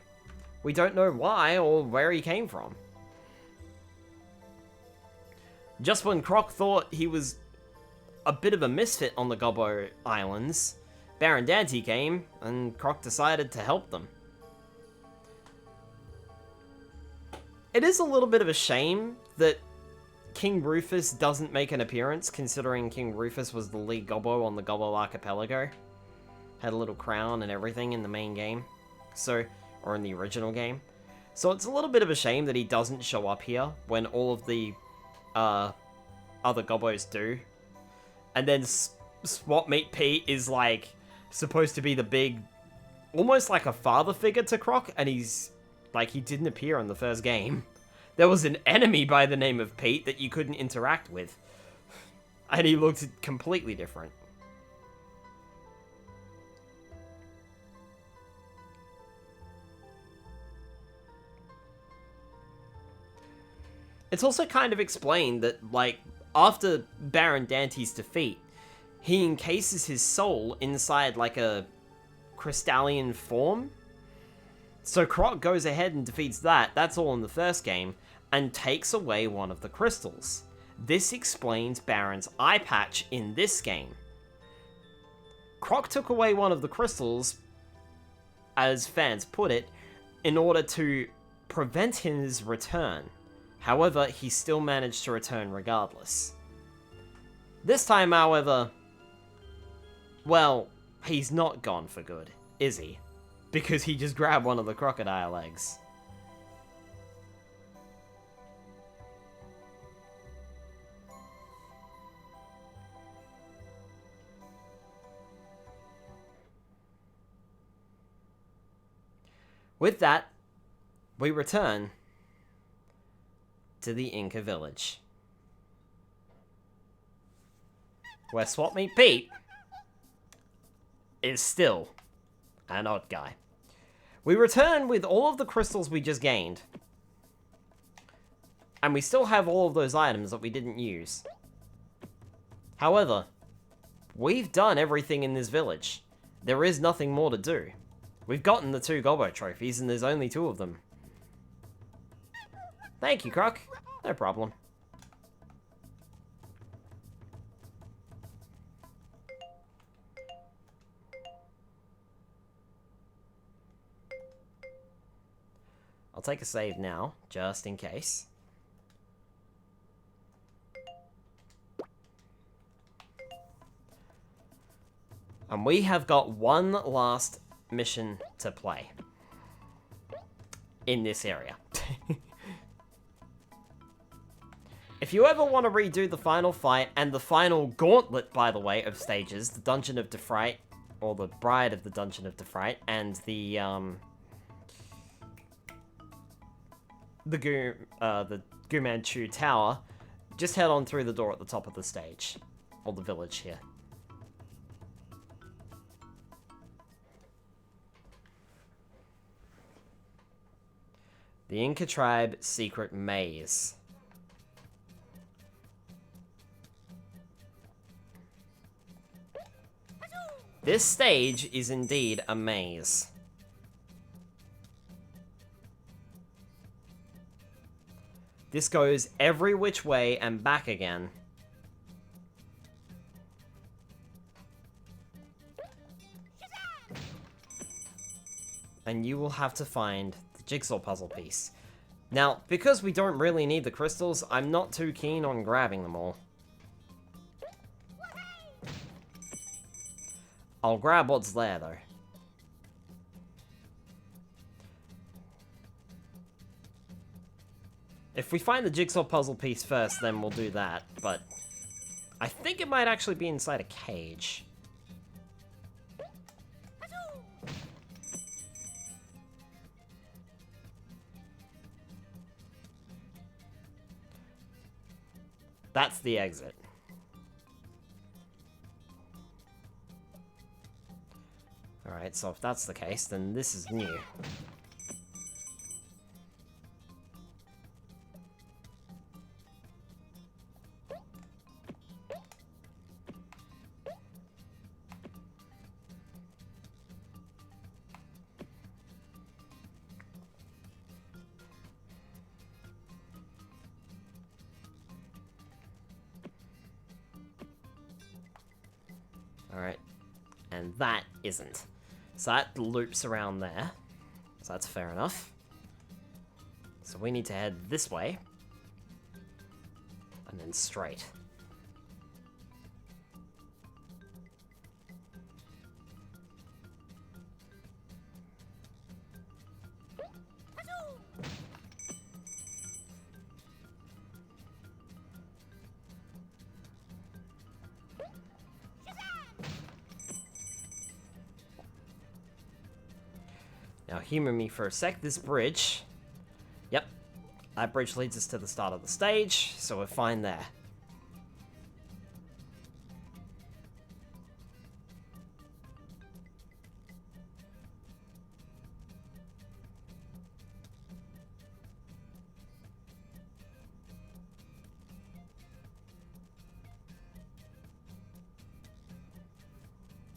We don't know why or where he came from. Just when Croc thought he was a bit of a misfit on the Gobbo Islands, Baron Dante came, and Croc decided to help them. It is a little bit of a shame that King Rufus doesn't make an appearance, considering King Rufus was the lead Gobbo on the Gobbo archipelago. Had a little crown and everything in the main game. Or in the original game. So it's a little bit of a shame that he doesn't show up here when all of the other Gobbos do. And then Swap Meet Pete is like supposed to be the big, almost like a father figure to Croc, and he's like, he didn't appear in the first game. There was an enemy by the name of Pete that you couldn't interact with. And he looked completely different. It's also kind of explained that, like, after Baron Dante's defeat, he encases his soul inside, like, a crystalline form. So Croc goes ahead and defeats that, that's all in the first game, and takes away one of the crystals. This explains Baron's eye patch in this game. Croc took away one of the crystals, as fans put it, in order to prevent his return. However, he still managed to return regardless. This time, however, well, he's not gone for good, is he? Because he just grabbed one of the crocodile eggs. With that, we return to the Inca village, where Swap Meet Pete is still an odd guy. We return with all of the crystals we just gained, and we still have all of those items that we didn't use. However, we've done everything in this village. There is nothing more to do. We've gotten the 2 Gobbo trophies, and there's only 2 of them. Thank you, Croc. No problem. I'll take a save now, just in case. And we have got one last mission to play in this area. If you ever want to redo the final fight, and the final gauntlet, by the way, of stages, the Dungeon of Defright, or the Bride of the Dungeon of Defright, and the Gu Manchu Tower, just head on through the door at the top of the stage, or the village here. The Inca Tribe Secret Maze. This stage is indeed a maze. This goes every which way and back again. And you will have to find the Jigsaw puzzle piece. Now, because we don't really need the crystals, I'm not too keen on grabbing them all. I'll grab what's there, though. If we find the jigsaw puzzle piece first, then we'll do that, but I think it might actually be inside a cage. That's the exit. Alright, so if that's the case, then this is new. Alright, and that isn't. So that loops around there. So that's fair enough. So we need to head this way. And then straight. Now, humor me for a sec. This bridge... Yep. That bridge leads us to the start of the stage, so we're fine there.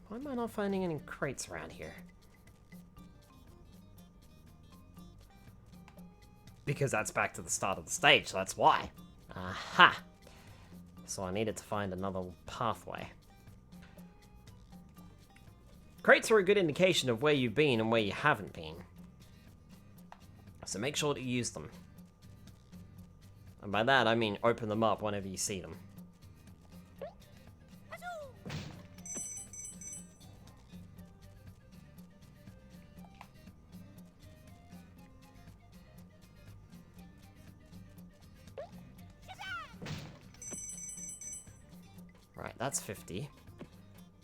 Why am I not finding any crates around here? Because that's back to the start of the stage, so that's why. Aha! So I needed to find another pathway. Crates are a good indication of where you've been and where you haven't been. So make sure to use them. And by that, I mean open them up whenever you see them. Right, that's 50.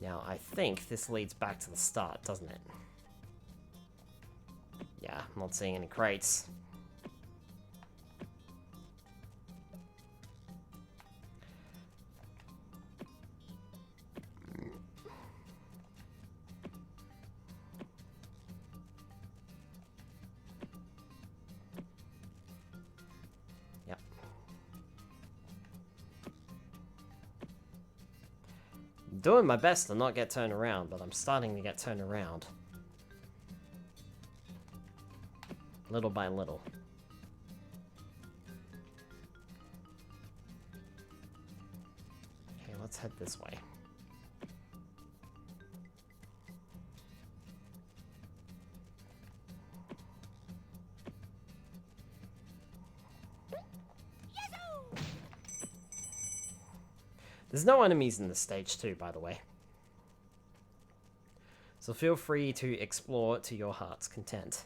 Now, I think this leads back to the start, doesn't it? Yeah, I'm not seeing any crates. Yep. Doing my best to not get turned around, but I'm starting to get turned around. Little by little. Okay, let's head this way. There's no enemies in this stage too, by the way. So feel free to explore to your heart's content.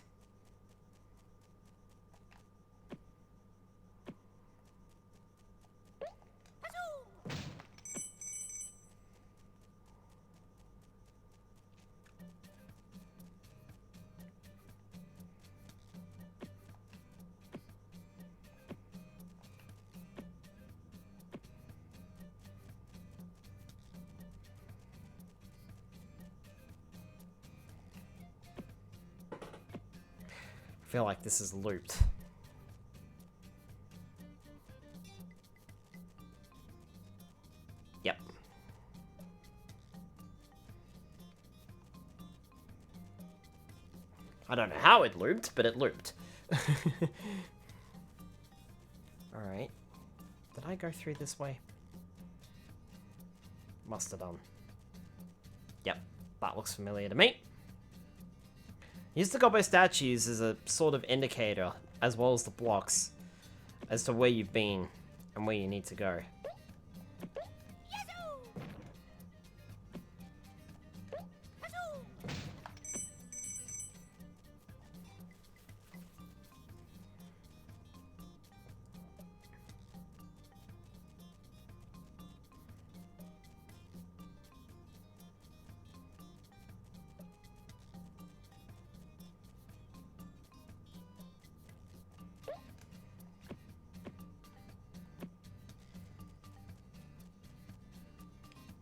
I feel like this is looped. Yep. I don't know how it looped, but it looped. Alright. Did I go through this way? Must have done. Yep, that looks familiar to me. Use the gobbo statues as a sort of indicator, as well as the blocks, as to where you've been and where you need to go.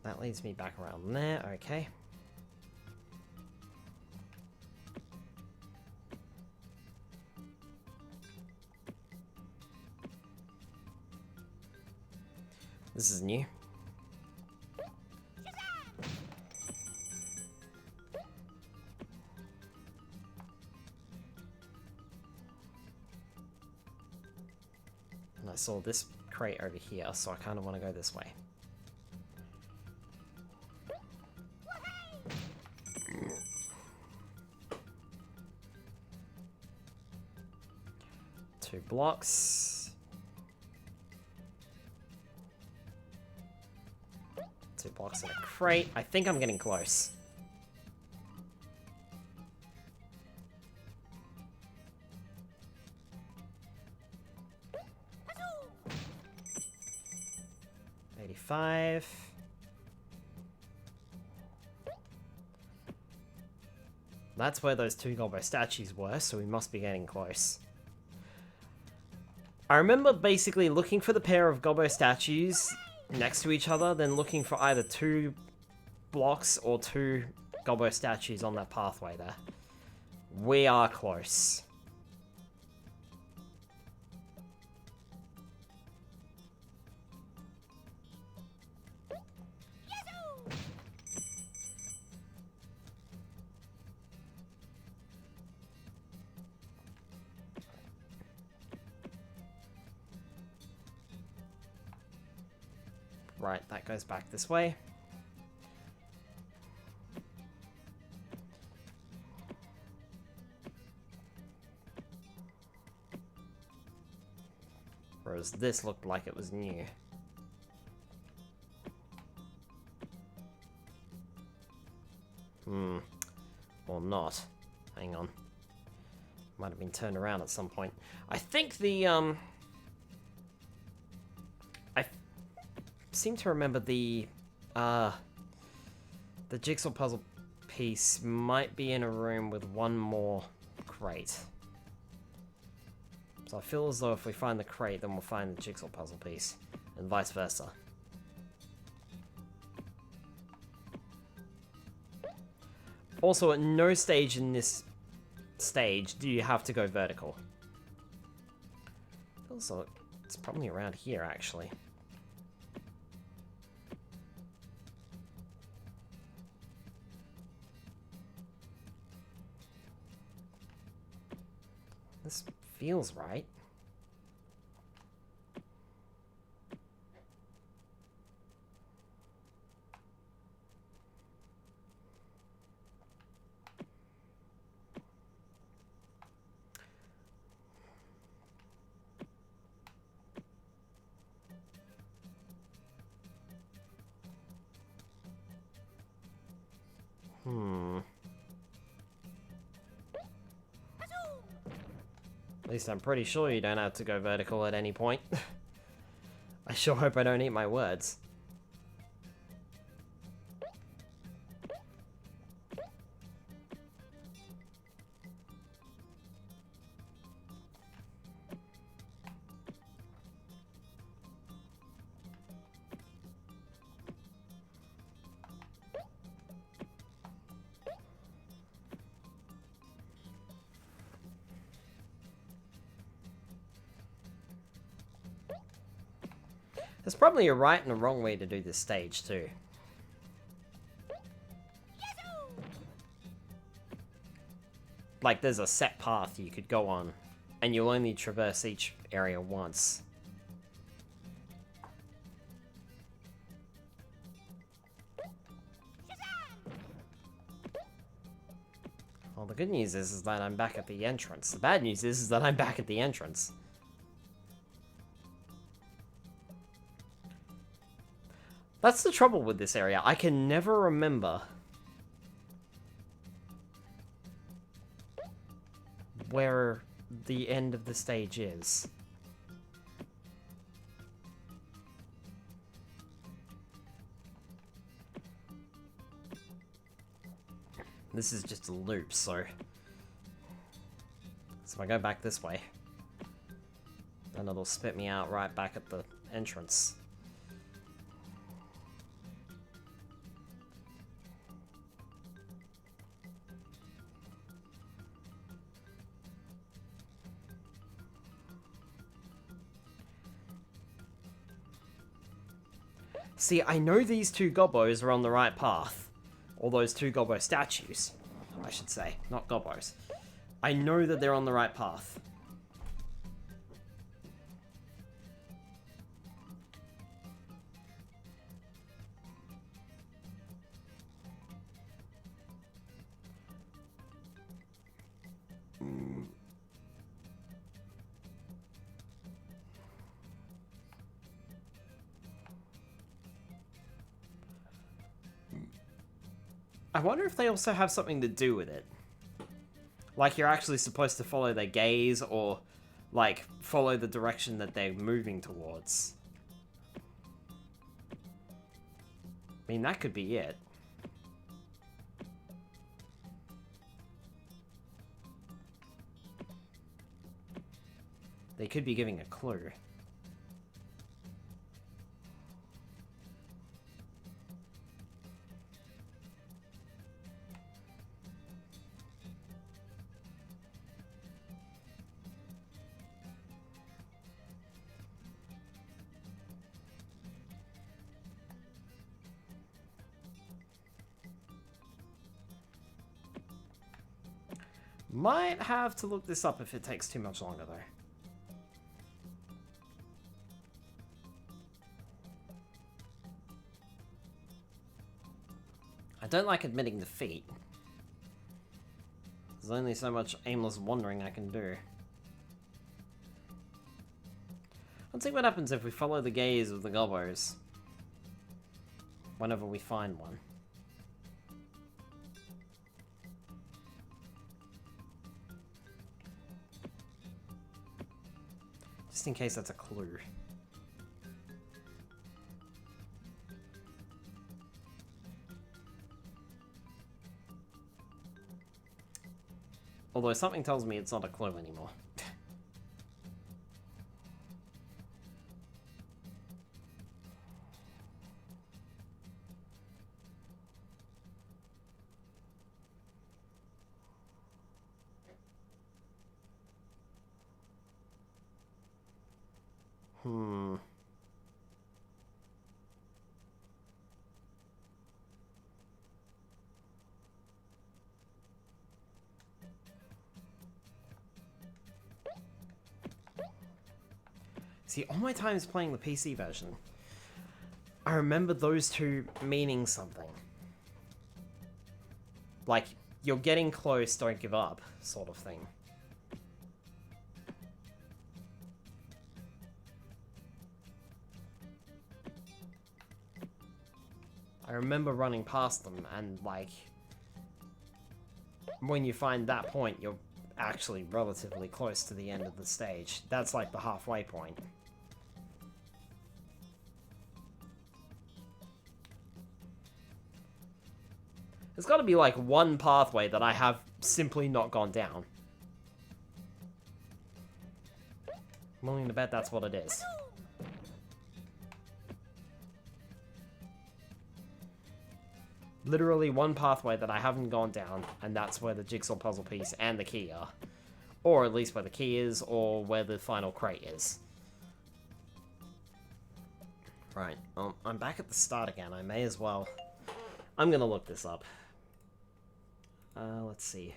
That leads me back around there, okay. This is new. And I saw this crate over here, so I kind of want to go this way. Two blocks. Two blocks in a crate. I think I'm getting close. $85. That's where those two gobbo statues were, so we must be getting close. I remember basically looking for the pair of gobbo statues next to each other, then looking for either two blocks or two gobbo statues on that pathway there. We are close. Right, that goes back this way. Whereas this looked like it was new. Or not. Hang on. Might have been turned around at some point. I think the, I seem to remember the jigsaw puzzle piece might be in a room with one more crate. So I feel as though if we find the crate, then we'll find the jigsaw puzzle piece, and vice versa. Also, at no stage in this stage do you have to go vertical. Also, it's probably around here, actually. This feels right. At least I'm pretty sure you don't have to go vertical at any point. I sure hope I don't eat my words. There's probably a right and a wrong way to do this stage, too. Like, there's a set path you could go on, and you'll only traverse each area once. the good news is that I'm back at the entrance. The bad news is that I'm back at the entrance. That's the trouble with this area. I can never remember where the end of the stage is. This is just a loop, so if I go back this way, then it'll spit me out right back at the entrance. See, I know these two gobos are on the right path. Or those two gobbo statues, I should say, not gobbos. I know that they're on the right path. I wonder if they also have something to do with it. Like you're actually supposed to follow their gaze or, like, follow the direction that they're moving towards. I mean, that could be it. They could be giving a clue. Might have to look this up if it takes too much longer, though. I don't like admitting defeat. There's only so much aimless wandering I can do. Let's see what happens if we follow the gaze of the gobbos. Whenever we find one. Just in case that's a clue. Although something tells me it's not a clue anymore. See, all my times playing the PC version, I remember those two meaning something. Like, you're getting close, don't give up, sort of thing. I remember running past them and, like, when you find that point, you're actually relatively close to the end of the stage. That's like the halfway point. There's got to be like one pathway that I have simply not gone down. I'm willing to bet that's what it is. Literally one pathway that I haven't gone down, and that's where the jigsaw puzzle piece and the key are. Or at least where the key is, or where the final crate is. Right, I'm back at the start again. I may as well. I'm gonna look this up. Let's see.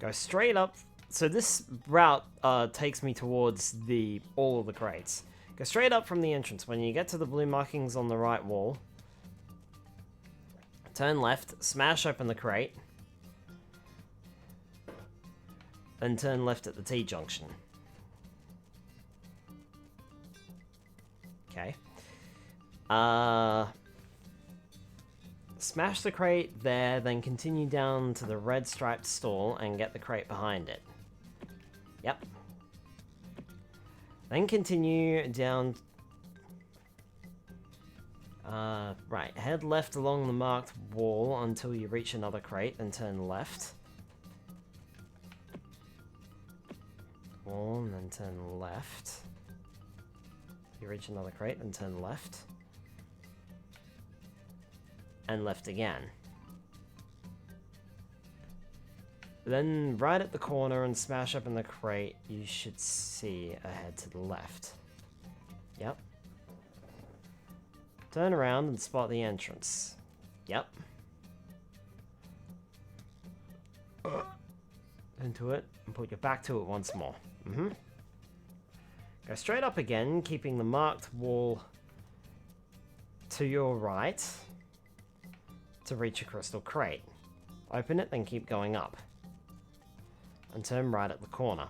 Go straight up. So this route takes me towards all of the crates. Go straight up from the entrance. When you get to the blue markings on the right wall, turn left, smash open the crate, then turn left at the T-junction. Okay. Smash the crate there, then continue down to the red striped stall and get the crate behind it. Yep. Then continue down... right, head left along the marked wall until you reach another crate, then turn left. Wall, and then turn left. You reach another crate, then turn left. And left again. Then right at the corner and smash up in the crate, you should see ahead to the left. Yep. Turn around and spot the entrance. Yep. Into it and put your back to it once more. Go straight up again, keeping the marked wall to your right to reach a crystal crate. Open it, then keep going up. And turn right at the corner.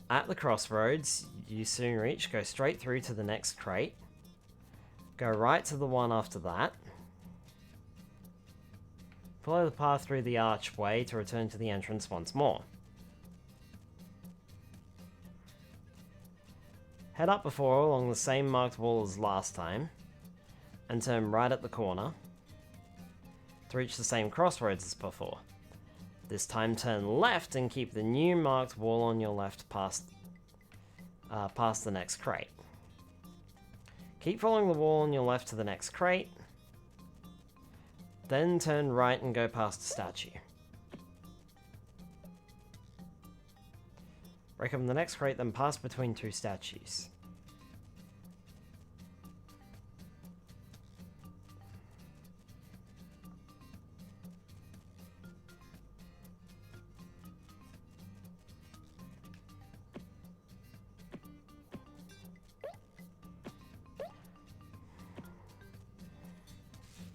At the crossroads, you soon reach, go straight through to the next crate. Go right to the one after that. Follow the path through the archway to return to the entrance once more. Head up before along the same marked wall as last time, and turn right at the corner to reach the same crossroads as before. This time turn left and keep the new marked wall on your left past the next crate. Keep following the wall on your left to the next crate, then turn right and go past the statue. Break open the next crate, then pass between two statues.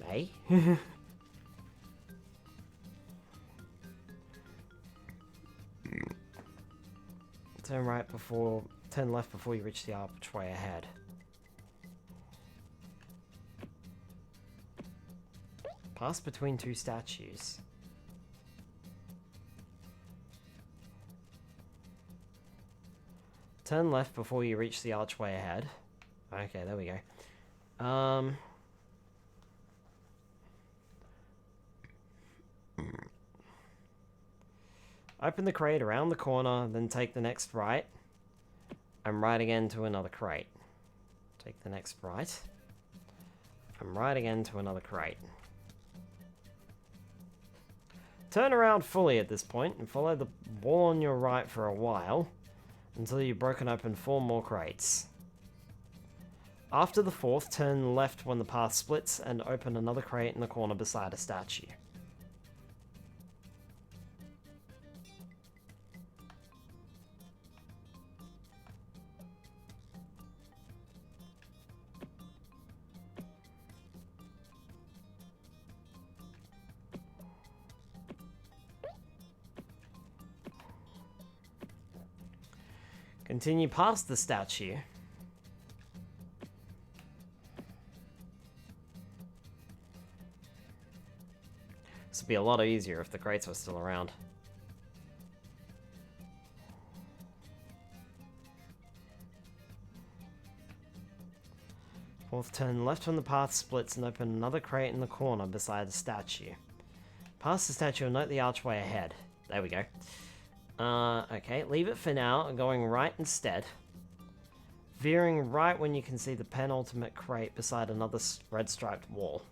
Hey? Turn left before you reach the archway ahead. Pass between two statues. Turn left before you reach the archway ahead. Okay, there we go. Open the crate around the corner, then take the next right, and right again to another crate. Take the next right, and right again to another crate. Turn around fully at this point, and follow the wall on your right for a while, until you've broken open 4 more crates. After the 4th, turn left when the path splits, and open another crate in the corner beside a statue. Continue past the statue. This would be a lot easier if the crates were still around. Fourth, turn left when the path splits and open another crate in the corner beside the statue. Past the statue and note the archway ahead. There we go. Okay, leave it for now, going right instead. Veering right when you can see the penultimate crate beside another red striped wall.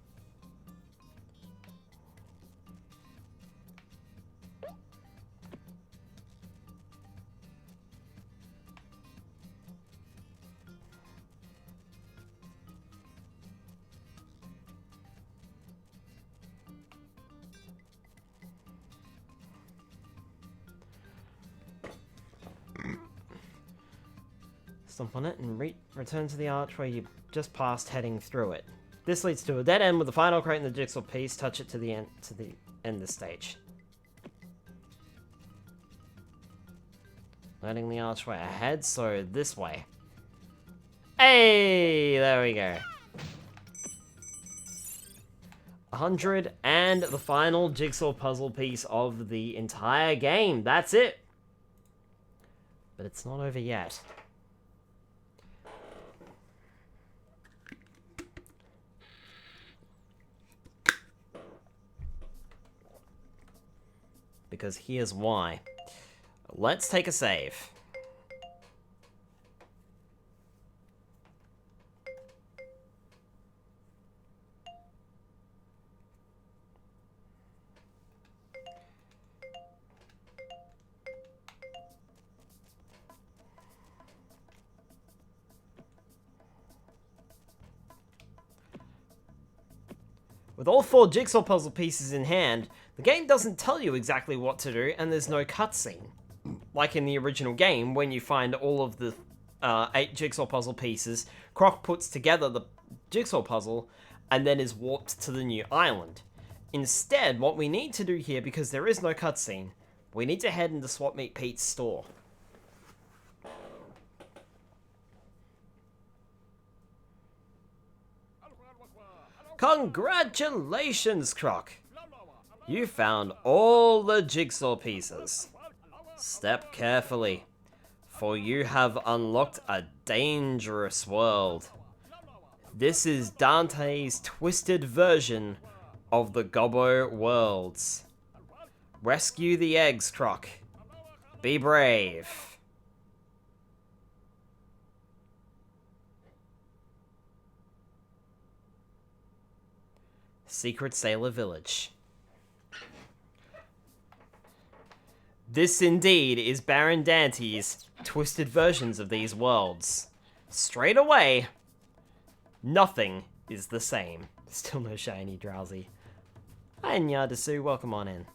Stomp on it and return to the archway you just passed heading through it. This leads to a dead end with the final crate in the jigsaw piece. Touch it to the end of the stage. Letting the archway ahead, so this way. Hey, there we go. 100 and the final jigsaw puzzle piece of the entire game. That's it. But it's not over yet. Because here's why. Let's take a save. With all 4 jigsaw puzzle pieces in hand, the game doesn't tell you exactly what to do, and there's no cutscene. Like in the original game, when you find all of the 8 jigsaw puzzle pieces, Croc puts together the jigsaw puzzle, and then is warped to the new island. Instead, what we need to do here, because there is no cutscene, we need to head into Swap Meet Pete's store. Congratulations, Croc! You found all the jigsaw pieces. Step carefully, for you have unlocked a dangerous world. This is Dante's twisted version of the Gobbo worlds. Rescue the eggs, Croc. Be brave. Secret Sailor Village. This indeed is Baron Dante's twisted versions of these worlds. Straight away, nothing is the same. Still no shiny Drowsy. Hi Nyardasu, welcome on in.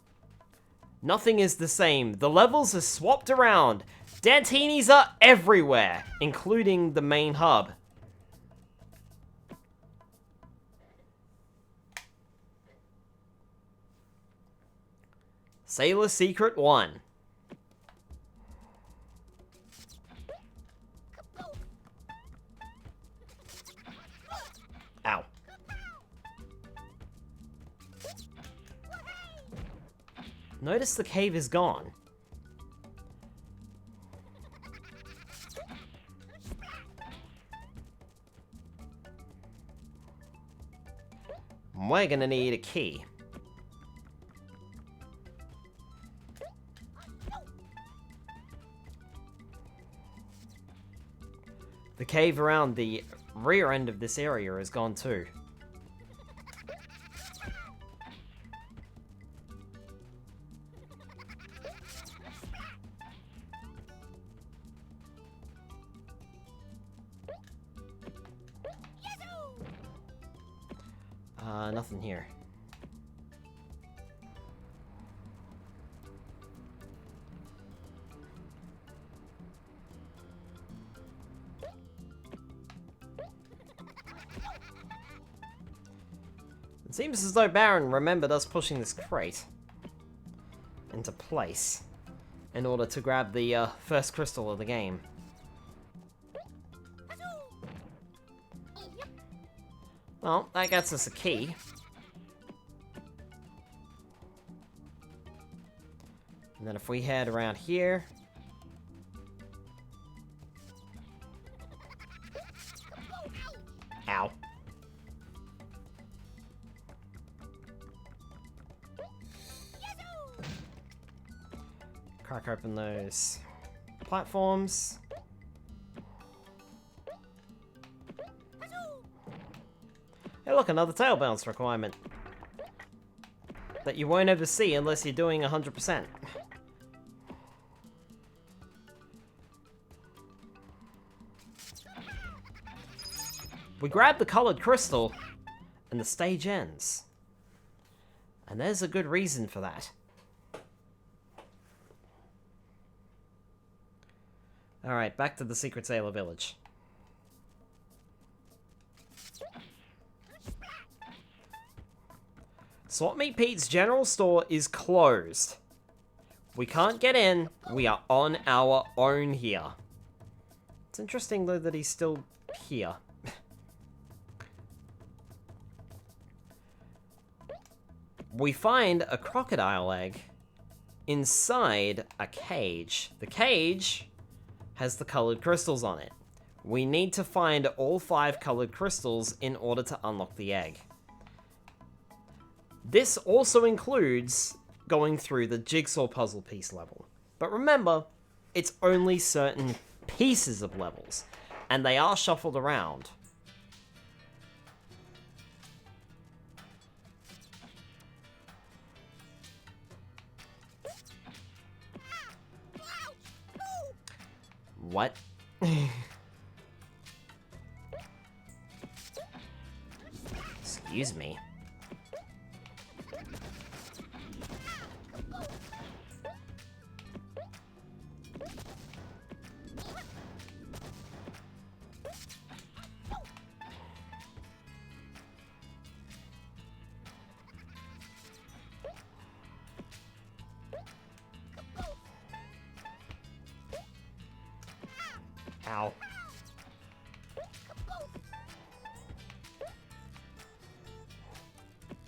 Nothing is the same. The levels are swapped around. Dantinis are everywhere, including the main hub. Sailor Secret 1. Ow. Notice the cave is gone. We're gonna need a key. The cave around the rear end of this area is gone too. Nothing here. It seems as though Baron remembered us pushing this crate into place in order to grab the first crystal of the game. Well, that gets us a key. And then if we head around here... Ow. Crack open those platforms. Hey look, another tail bounce requirement. That you won't ever see unless you're doing 100%. We grab the colored crystal, and the stage ends. And there's a good reason for that. Alright, back to the Secret Sailor Village. Swap Meet Pete's general store is closed. We can't get in. We are on our own here. It's interesting, though, that he's still here. We find a crocodile egg inside a cage. The cage has the colored crystals on it. We need to find all 5 colored crystals in order to unlock the egg. This also includes going through the jigsaw puzzle piece level. But remember, it's only certain pieces of levels, and they are shuffled around. What? Excuse me. Ow.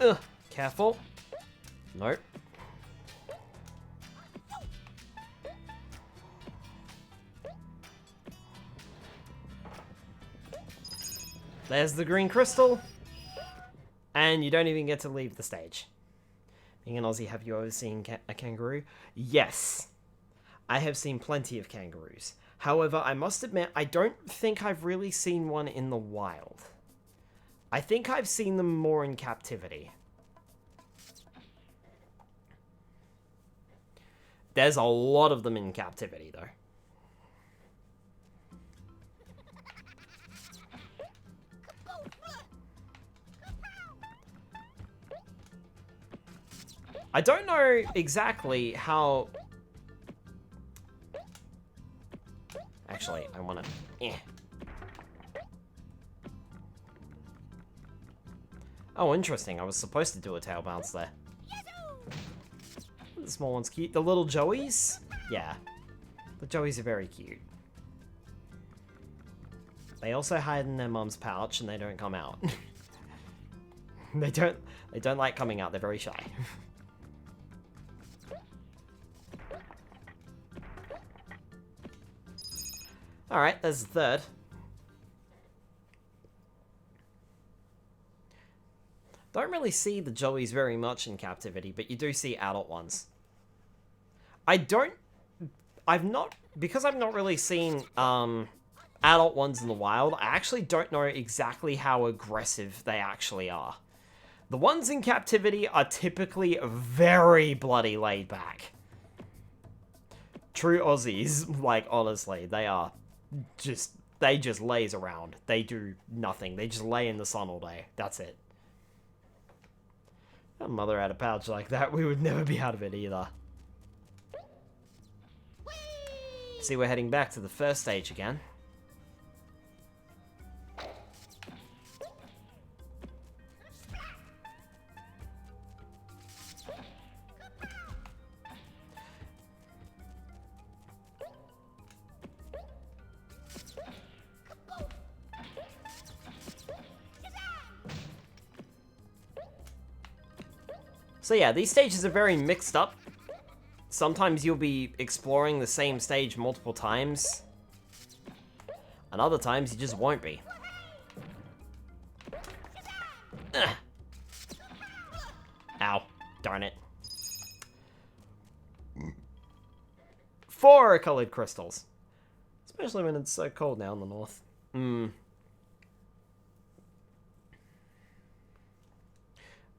Ugh, careful. Nope. There's the green crystal. And you don't even get to leave the stage. Being an Aussie, have you ever seen a kangaroo? Yes. I have seen plenty of kangaroos. However, I must admit, I don't think I've really seen one in the wild. I think I've seen them more in captivity. There's a lot of them in captivity, though. I don't know exactly how... Actually, I want to... Oh, interesting. I was supposed to do a tail bounce there. The small one's cute. The little joeys? Yeah. The joeys are very cute. They also hide in their mum's pouch and they don't come out. They don't like coming out. They're very shy. Alright, there's the third. Don't really see the joeys very much in captivity, but you do see adult ones. Because I've not really seen adult ones in the wild, I actually don't know exactly how aggressive they actually are. The ones in captivity are typically very bloody laid back. True Aussies, like, honestly, they just laze around. They do nothing. They just lay in the sun all day. That's it. If a mother had a pouch like that, we would never be out of it either. See, we're heading back to the first stage again. So yeah, these stages are very mixed up. Sometimes you'll be exploring the same stage multiple times. And other times you just won't be. Ugh. Ow. Darn it. 4 colored crystals. Especially when it's so cold now in the north.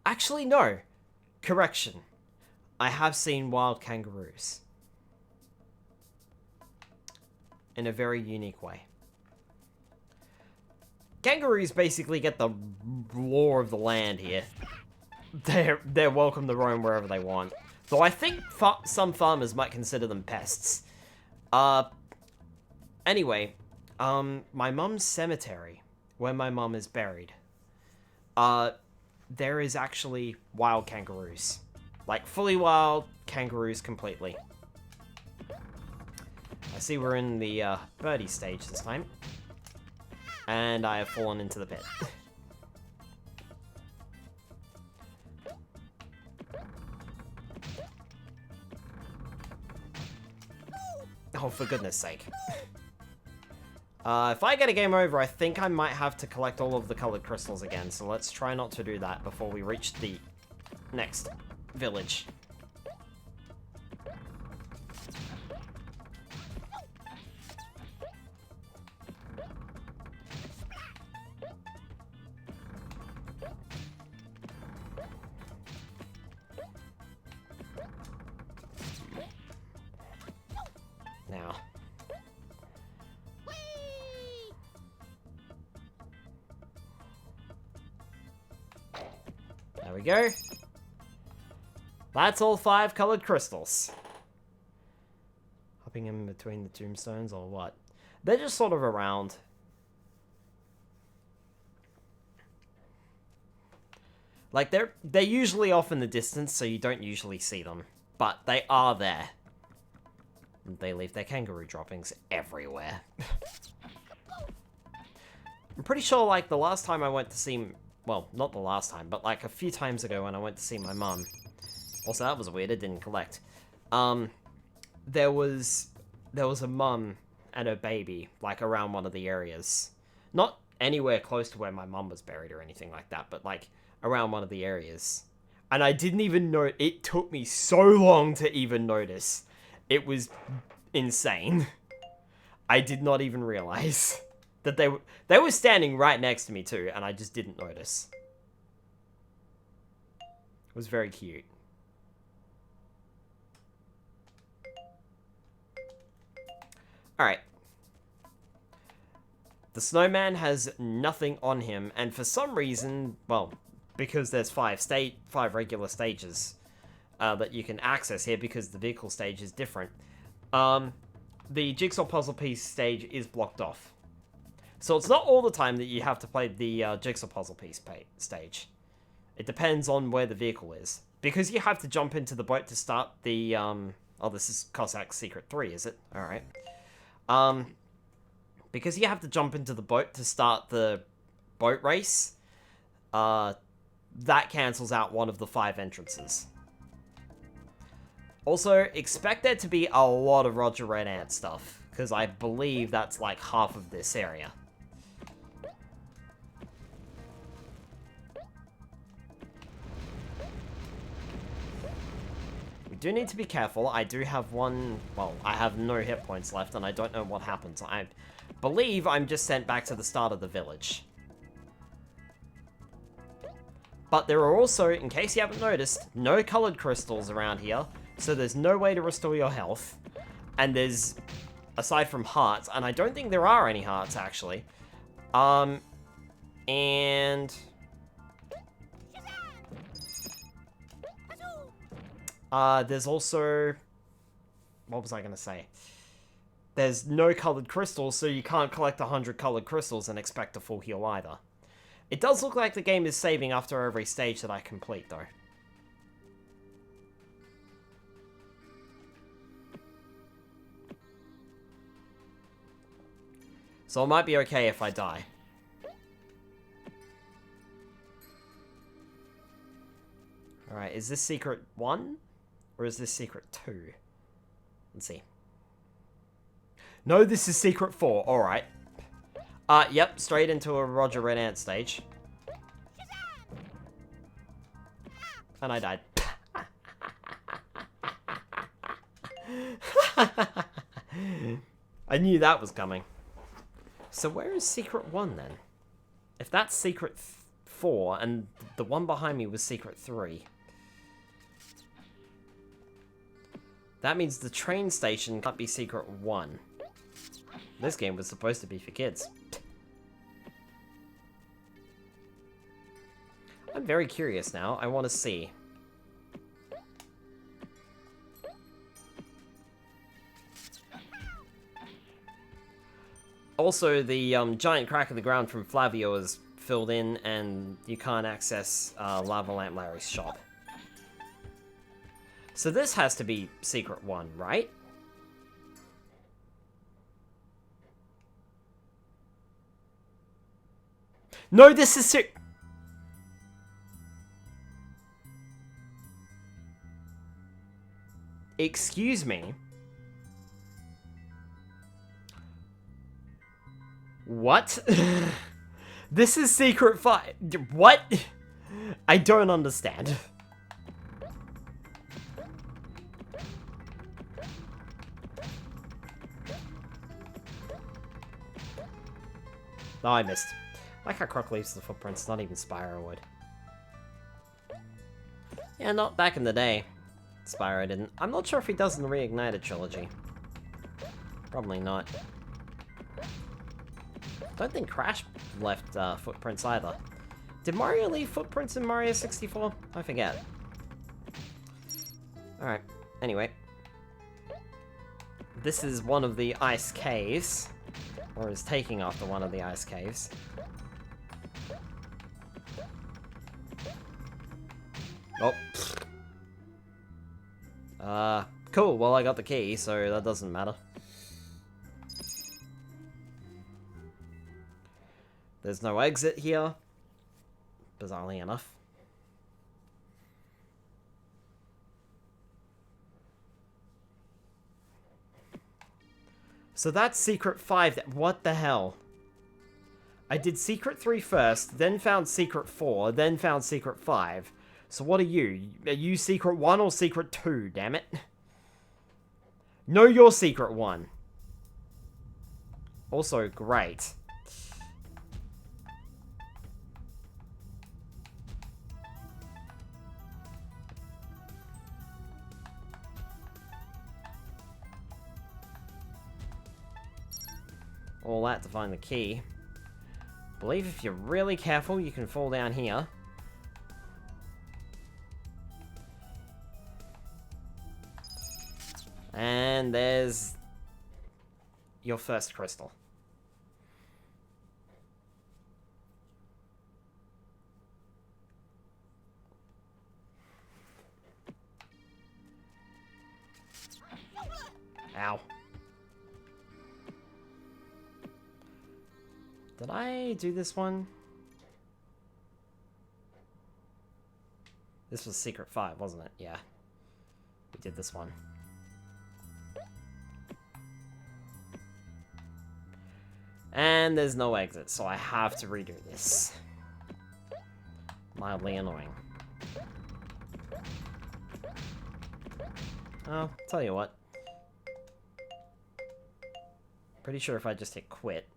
Actually, no. Correction. I have seen wild kangaroos. In a very unique way. Kangaroos basically get the law of the land here. They're welcome to roam wherever they want. Though I think some farmers might consider them pests. Anyway, my mum's cemetery, where my mum is buried, there is actually wild kangaroos. Like, fully wild kangaroos completely. I see we're in the birdie stage this time. And I have fallen into the pit. Oh, for goodness sake. If I get a game over, I think I might have to collect all of the colored crystals again, so let's try not to do that before we reach the next village. Now. There we go. That's all 5 colored crystals. Hopping in between the tombstones or what? They're just sort of around. Like, they're usually off in the distance, so you don't usually see them. But they are there. They leave their kangaroo droppings everywhere. I'm pretty sure, like, the last time I went to see... Well, not the last time, but, like, a few times ago when I went to see my mum. Also, that was weird, it didn't collect. There was a mum and her baby, like, around one of the areas. Not anywhere close to where my mum was buried or anything like that, but, like, around one of the areas. And I didn't even know... It took me so long to even notice. It was insane. I did not even realize that they were standing right next to me too, and I just didn't notice. It was very cute. Alright. The snowman has nothing on him, and for some reason, well, because there's 5 regular stages that you can access here because the vehicle stage is different. The jigsaw puzzle piece stage is blocked off. So it's not all the time that you have to play the jigsaw puzzle piece stage. It depends on where the vehicle is. Because you have to jump into the boat to start the... Oh, this is Cossack's Secret 3, is it? Alright. Because you have to jump into the boat to start the boat race, that cancels out one of the 5 entrances. Also, expect there to be a lot of Roger Red Ant stuff, because I believe that's like half of this area. We do need to be careful. I do have one... Well, I have no hit points left, and I don't know what happens. I believe I'm just sent back to the start of the village. But there are also, in case you haven't noticed, no colored crystals around here. So there's no way to restore your health. And there's, aside from hearts, and I don't think there are any hearts, actually. And... there's also... What was I going to say? There's no colored crystals, so you can't collect 100 colored crystals and expect a full heal either. It does look like the game is saving after every stage that I complete, though. So it might be okay if I die. Alright, is this secret 1? Or is this secret 2? Let's see. No, this is secret 4. Alright. Yep, straight into a Roger Red Ant stage. And I died. I knew that was coming. So where is secret 1 then? If that's secret 4, and the one behind me was secret 3. That means the train station can't be secret 1. This game was supposed to be for kids. I'm very curious now. I want to see. Also, the giant crack in the ground from Flavio is filled in, and you can't access Lava Lamp Larry's shop. So this has to be Secret 1, right? No, this is Excuse me? What? This is Secret 5. What? I don't understand. Oh, I missed. I like how Croc leaves the footprints, not even Spyro would. Yeah, not back in the day. Spyro didn't. I'm not sure if he does in the Reignited trilogy. Probably not. Don't think Crash left footprints either. Did Mario leave footprints in Mario 64? I forget. Alright, anyway. This is one of the ice caves. Or is taking after one of the ice caves. Oh. Cool, well I got the key, so that doesn't matter. There's no exit here. Bizarrely enough. So that's Secret 5. What the hell? I did Secret 3 first, then found Secret 4, then found Secret 5. So what are you? Are you Secret 1 or Secret 2, damn it? No, you're Secret 1. Also, great. All that to find the key. I believe if you're really careful, you can fall down here. And there's your first crystal. Ow. Did I do this one? This was Secret 5, wasn't it? Yeah. We did this one. And there's no exit, so I have to redo this. Mildly annoying. Oh, tell you what. Pretty sure if I just hit quit.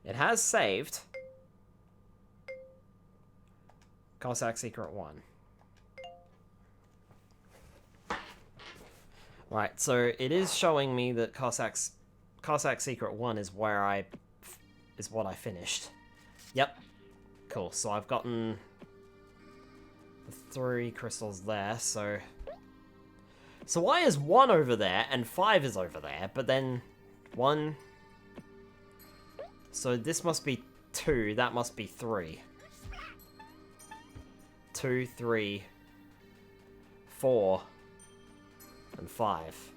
It has saved. Cossack Secret 1. Right, so it is showing me that Cossack Secret 1 is where is what I finished. Yep. Cool, so I've gotten the 3 crystals there, so... So why is 1 over there and 5 is over there, but then 1... So this must be 2, that must be 3. 2, 3, 4, and 5.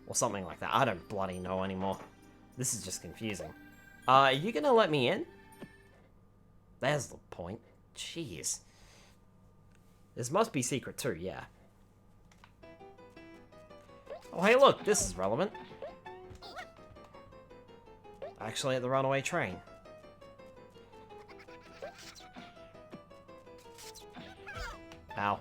Or something like that. I don't bloody know anymore. This is just confusing. Are you gonna let me in? There's the point. Jeez. This must be Secret 2, yeah. Oh, hey look, this is relevant. Actually at the runaway train. Ow.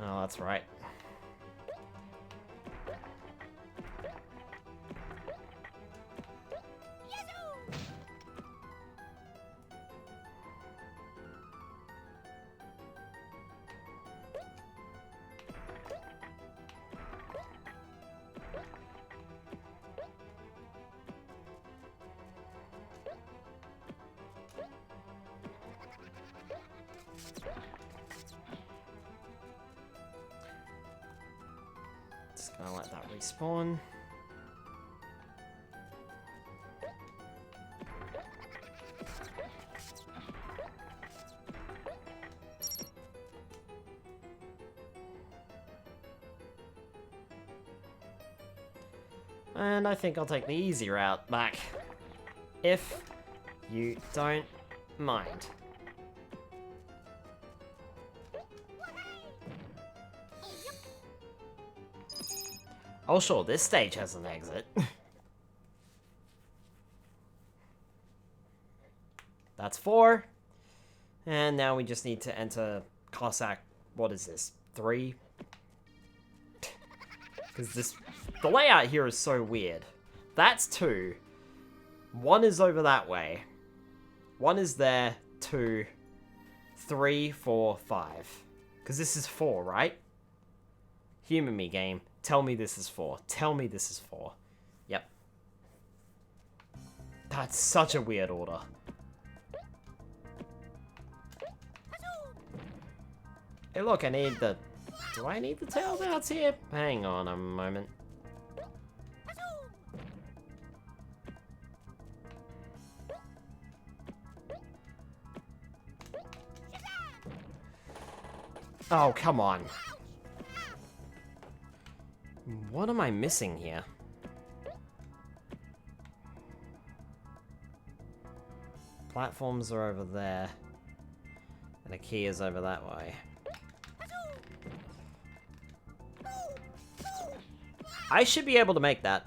Oh, that's right. Gonna let that respawn. And I think I'll take the easy route back. If you don't mind. Oh sure, this stage has an exit. That's 4. And now we just need to enter Cossack, what is this, 3? Because the layout here is so weird. That's 2. 1 is over that way. 1 is there, 2, 3, 4, 5. Because this is 4, right? Humor me, game. Tell me this is 4. Tell me this is 4. Yep. That's such a weird order. Hey look, I need the... Do I need the tail bounce here? Hang on a moment. Oh, come on. What am I missing here? Platforms are over there. And a key is over that way. I should be able to make that.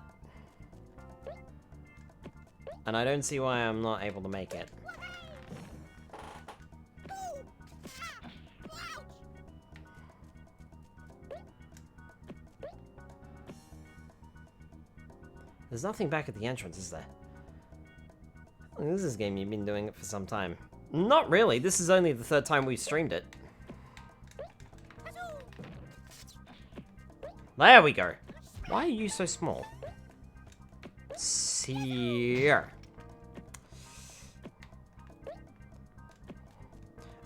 And I don't see why I'm not able to make it. There's nothing back at the entrance, is there? This is a game you've been doing it for some time. Not really, this is only the 3rd time we've streamed it. There we go. Why are you so small? Seer.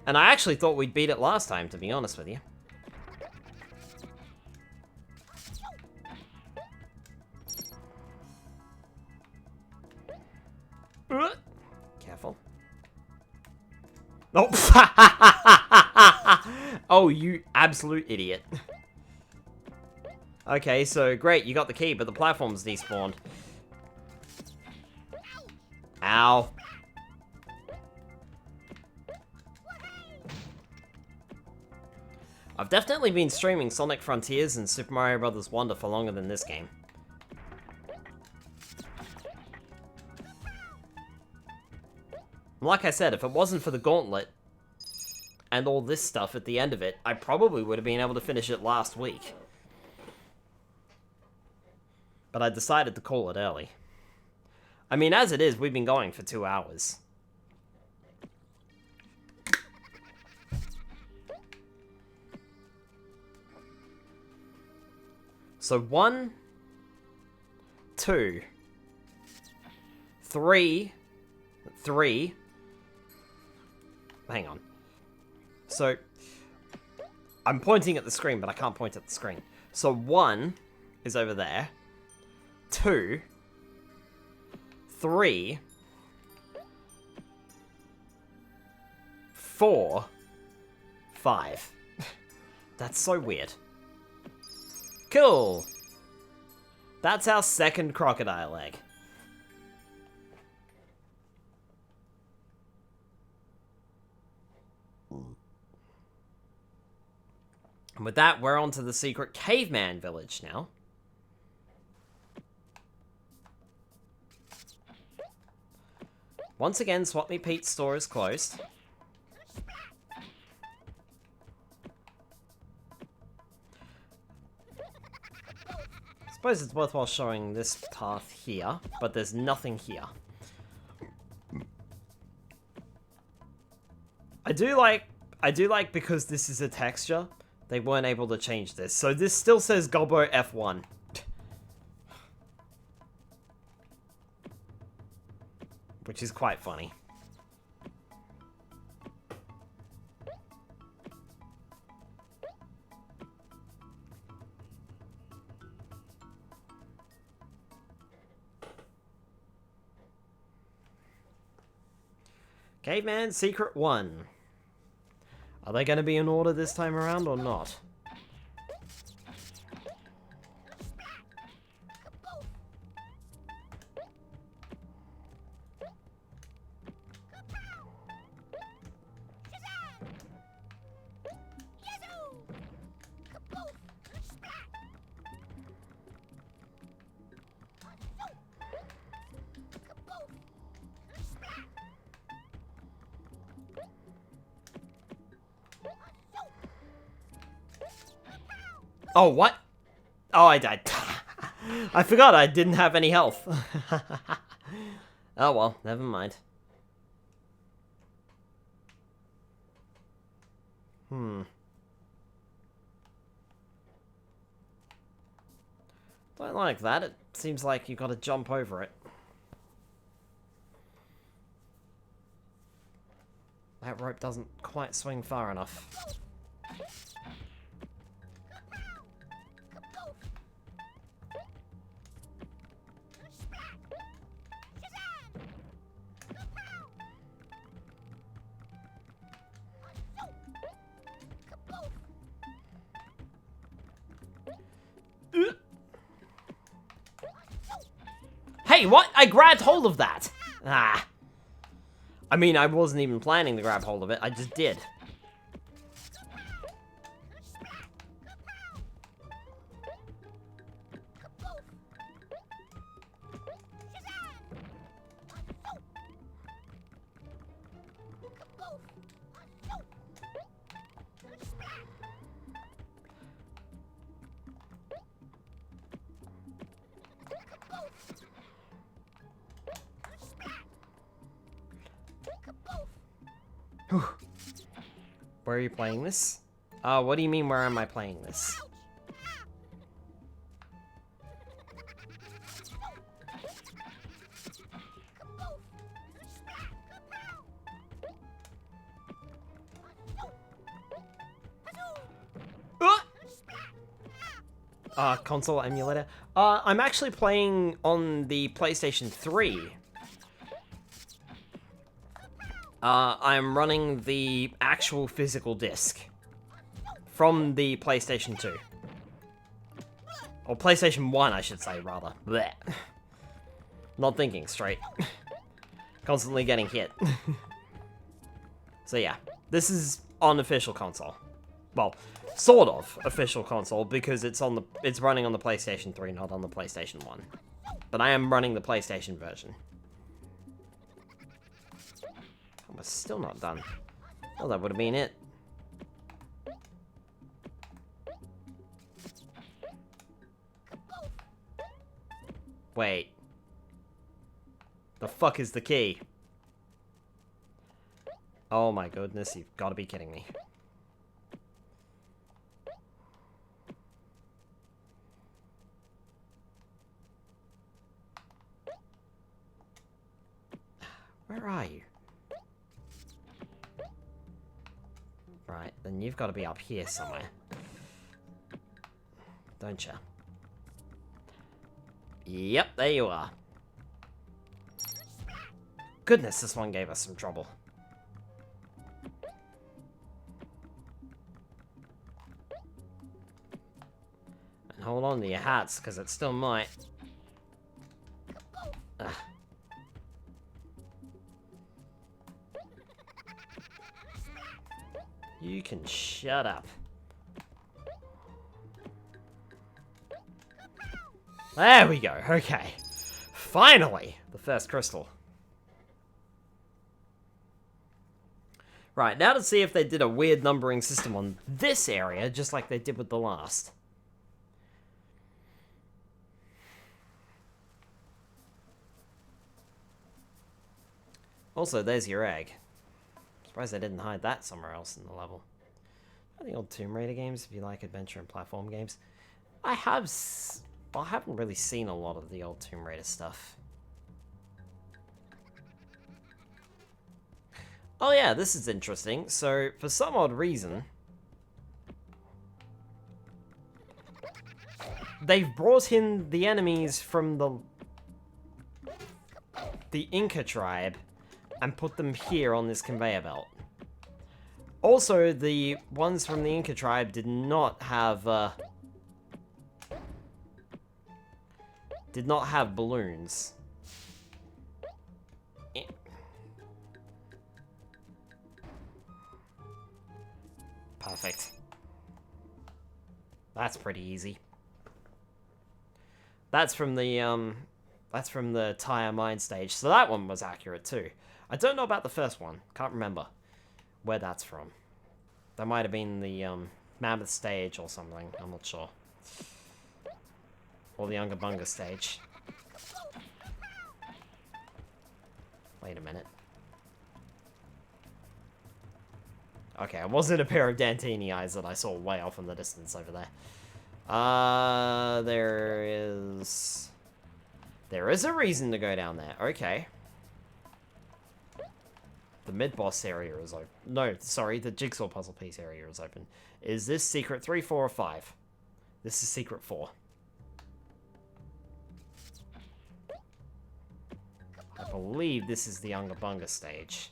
And I actually thought we'd beat it last time, to be honest with you. Careful. Oh, oh, you absolute idiot. Okay, so great, you got the key, but the platform's despawned. Ow. I've definitely been streaming Sonic Frontiers and Super Mario Bros. Wonder for longer than this game. Like I said, if it wasn't for the gauntlet and all this stuff at the end of it, I probably would have been able to finish it last week. But I decided to call it early. I mean, as it is, we've been going for 2 hours. So 1, 2, 3, 3. Hang on. So, I'm pointing at the screen, but I can't point at the screen. So 1 is over there. 2, 3, 4, 5. That's so weird. Cool. That's our 2nd crocodile egg. And with that, we're on to the secret caveman village now. Once again, Swap Me Pete's store is closed. I suppose it's worthwhile showing this path here, but there's nothing here. I do like because this is a texture, they weren't able to change this. So this still says Gobbo F1. Which is quite funny. Caveman Secret 1. Are they going to be in order this time around or not? Oh, what? Oh, I died. I forgot I didn't have any health. Oh, well, never mind. Don't like that. It seems like you gotta jump over it. That rope doesn't quite swing far enough. Hey, what? I grabbed hold of that! Ah. I mean, I wasn't even planning to grab hold of it, I just did. Where are you playing this? What do you mean, where am I playing this? Console emulator? I'm actually playing on the PlayStation 3. I'm running the actual physical disc from the PlayStation 2. Or PlayStation 1, I should say, rather. Blech. Not thinking straight. Constantly getting hit. So yeah, this is on official console. Well, sort of official console, because it's running on the PlayStation 3, not on the PlayStation 1. But I am running the PlayStation version. We're still not done. Well, that would have been it. Wait. The fuck is the key? Oh my goodness, you've got to be kidding me. Where are you? Right, then you've got to be up here somewhere. Don't you? Yep, there you are. Goodness, this one gave us some trouble. And hold on to your hats, because it still might. Ugh. You can shut up. There we go, okay. Finally, the first crystal. Right, now to see if they did a weird numbering system on this area, just like they did with the last. Also, there's your egg. Surprised they didn't hide that somewhere else in the level. The old Tomb Raider games, if you like adventure and platform games. I haven't really seen a lot of the old Tomb Raider stuff. Oh yeah, this is interesting. So, for some odd reason, they've brought in the enemies from the Inca tribe and put them here on this conveyor belt. Also, the ones from the Inca tribe did not have balloons. Perfect. That's pretty easy. That's from the tire mine stage, so that one was accurate too. I don't know about the first one. Can't remember where that's from. That might have been the mammoth stage or something. I'm not sure. Or the Unga Bunga stage. Wait a minute. Okay, it wasn't a pair of Dantini eyes that I saw way off in the distance over there. There is a reason to go down there. Okay. The mid-boss area is open. No, sorry, the jigsaw puzzle piece area is open. Is this secret 3, 4, or 5? This is secret 4. I believe this is the Unga Bunga stage.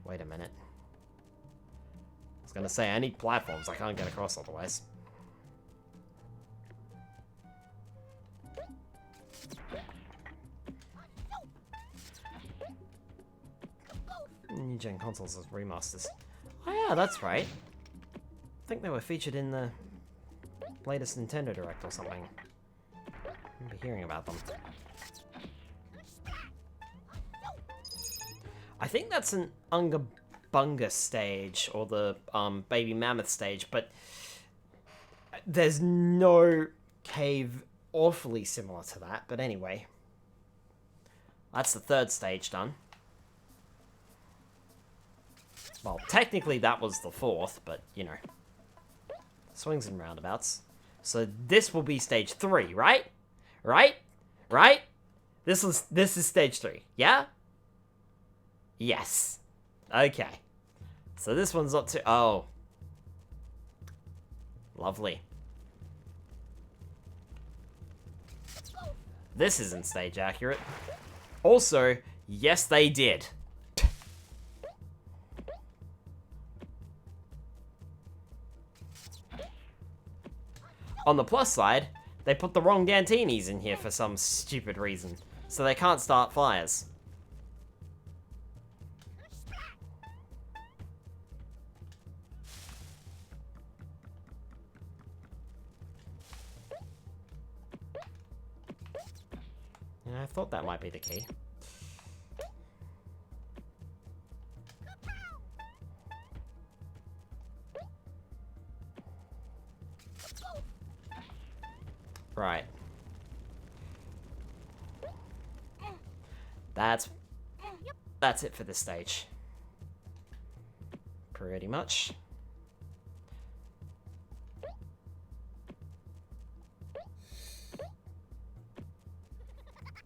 Wait a minute. I was gonna say, I need platforms. I can't get across otherwise. New gen consoles as remasters. Oh yeah, that's right. I think they were featured in the latest Nintendo Direct or something. I remember hearing about them. I think that's an Unga Bunga stage, or the Baby Mammoth stage, but there's no cave awfully similar to that. But anyway, that's the third stage done. Well, technically that was the fourth, but, you know. Swings and roundabouts. So this will be stage 3, right? Right? Right? This is stage 3, yeah? Yes. Okay. So this one's not too... Oh. Lovely. This isn't stage accurate. Also, yes they did. On the plus side, they put the wrong Dantinis in here for some stupid reason, so they can't start fires. Yeah, I thought that might be the key. Right. That's it for this stage. Pretty much.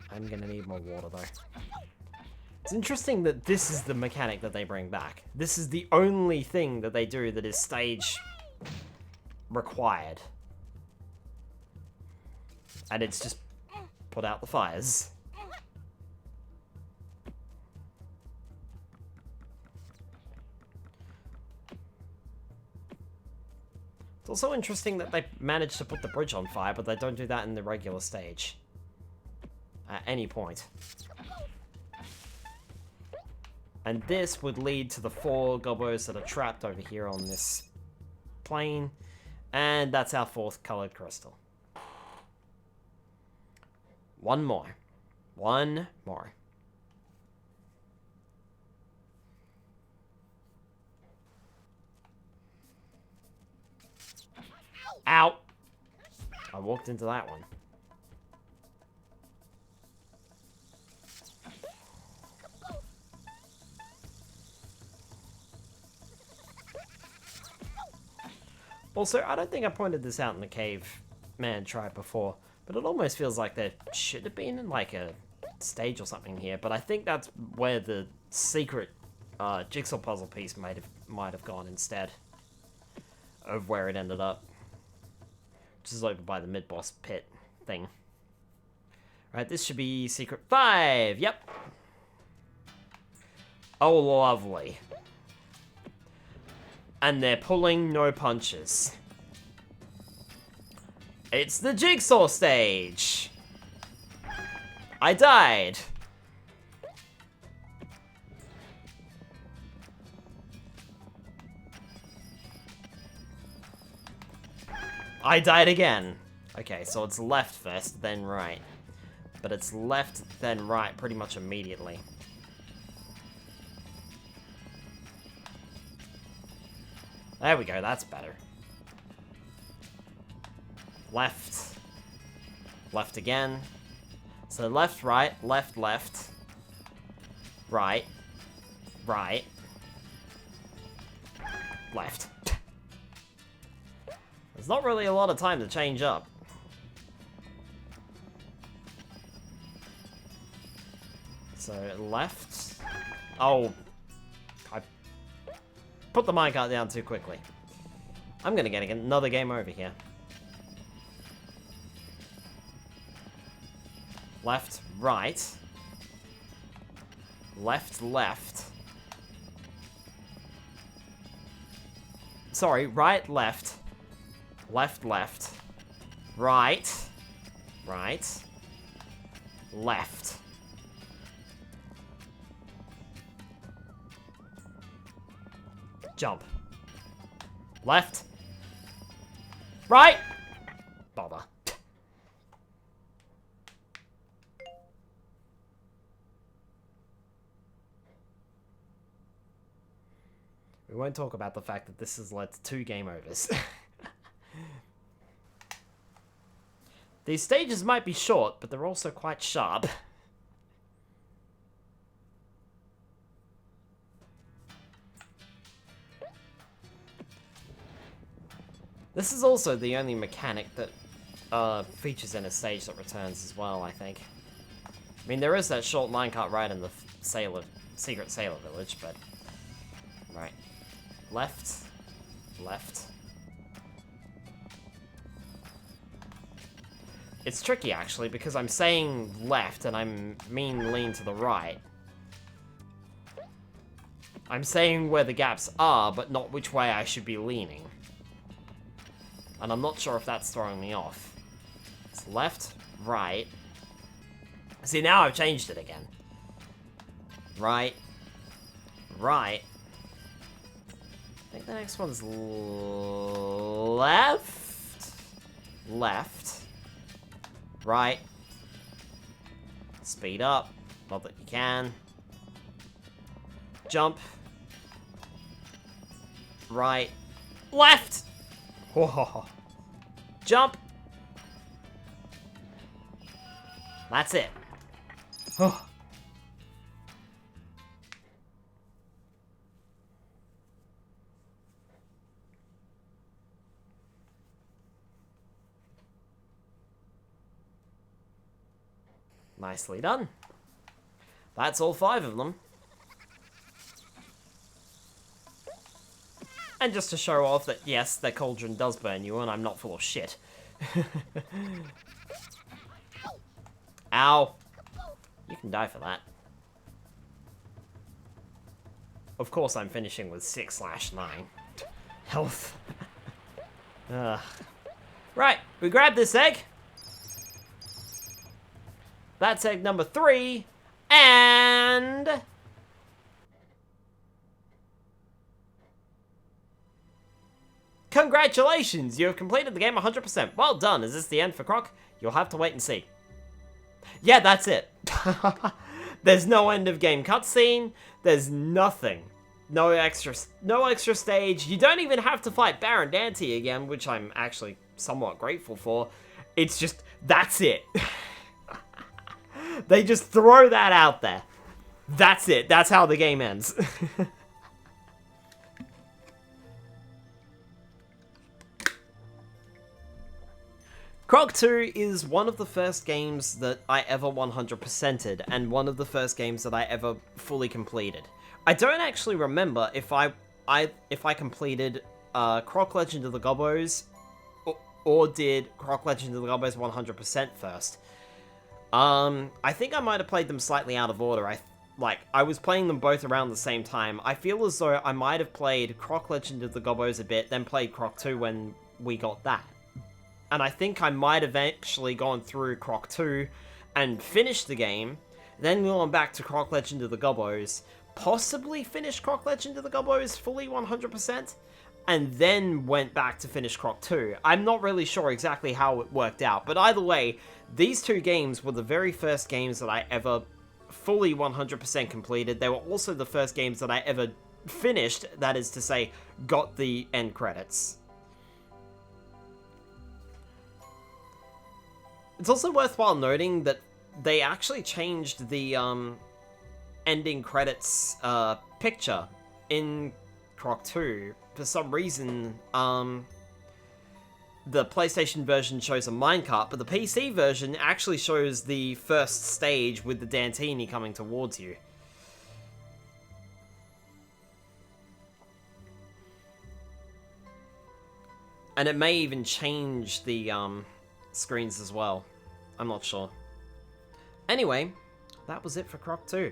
I'm gonna need more water though. It's interesting that this is the mechanic that they bring back. This is the only thing that they do that is stage required. And it's just put out the fires. It's also interesting that they managed to put the bridge on fire, but they don't do that in the regular stage. At any point. And this would lead to the 4 gobos that are trapped over here on this plane. And that's our 4th colored crystal. One more. One more. Ow! I walked into that one. Also, I don't think I pointed this out in the caveman tribe before, but it almost feels like there should have been like a stage or something here, but I think that's where the secret jigsaw puzzle piece might have gone instead of where it ended up. Which is over by the mid-boss pit thing. Right, this should be secret 5. Yep. Oh, lovely. And they're pulling no punches. It's the jigsaw stage! I died! I died again. Okay, so it's left first, then right. But it's left, then right pretty much immediately. There we go, that's better. Left. Left again. So left, right, left, left. Right. Right. Left. There's not really a lot of time to change up. So left. Oh. I put the minecart down too quickly. I'm gonna get another game over here. Left, right. Left, left. Sorry, right, left. Left, left. Right. Right. Left. Jump. Left. Right. Bother. We won't talk about the fact that this has led to 2 game overs. These stages might be short, but they're also quite sharp. This is also the only mechanic that features in a stage that returns as well, I think. I mean, there is that short minecart ride in the secret sailor village, but... Right. Left. Left. It's tricky, actually, because I'm saying left, and I mean lean to the right. I'm saying where the gaps are, but not which way I should be leaning. And I'm not sure if that's throwing me off. It's left, right. See, now I've changed it again. Right. Right. I think the next one's left. Left. Right. Speed up. Not that you can. Jump. Right. Left! Whoa. Jump. That's it. Oh. Nicely done. That's all 5 of them. And just to show off that, yes, their cauldron does burn you, and I'm not full of shit. Ow. You can die for that. Of course I'm finishing with 6/9. Health. Right, we grab this egg. That's egg number 3, and... Congratulations! You have completed the game 100%. Well done. Is this the end for Croc? You'll have to wait and see. Yeah, that's it. There's no end of game cutscene. There's nothing. No extra stage. You don't even have to fight Baron Dante again, which I'm actually somewhat grateful for. It's just, that's it. They just throw that out there. That's it. That's how the game ends. Croc 2 is one of the first games that I ever 100%ed, and one of the first games that I ever fully completed. I don't actually remember if I completed Croc Legend of the Gobbos, or did Croc Legend of the Gobbos 100% first. I think I might have played them slightly out of order. like, I was playing them both around the same time. I feel as though I might have played Croc Legend of the Gobbos a bit, then played Croc 2 when we got that. And I think I might have actually gone through Croc 2 and finished the game, then gone back to Croc Legend of the Gobbos, possibly finished Croc Legend of the Gobbos fully 100%, and then went back to finish Croc 2. I'm not really sure exactly how it worked out, but either way, these two games were the very first games that I ever fully 100% completed. They were also the first games that I ever finished, that is to say, got the end credits. It's also worthwhile noting that they actually changed the ending credits picture in Croc 2. For some reason, the PlayStation version shows a minecart, but the PC version actually shows the first stage with the Dantini coming towards you. And it may even change the screens as well. I'm not sure. Anyway, that was it for Croc 2.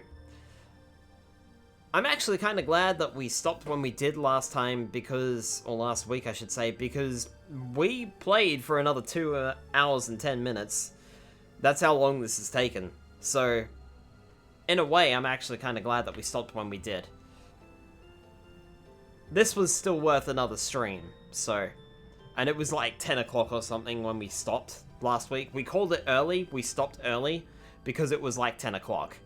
I'm actually kind of glad that we stopped when we did last time because, or last week I should say, because we played for another 2 hours and 10 minutes. That's how long this has taken. So, in a way, I'm actually kind of glad that we stopped when we did. This was still worth another stream, so... And it was like 10 o'clock or something when we stopped last week. We called it early, we stopped early, because it was like 10 o'clock.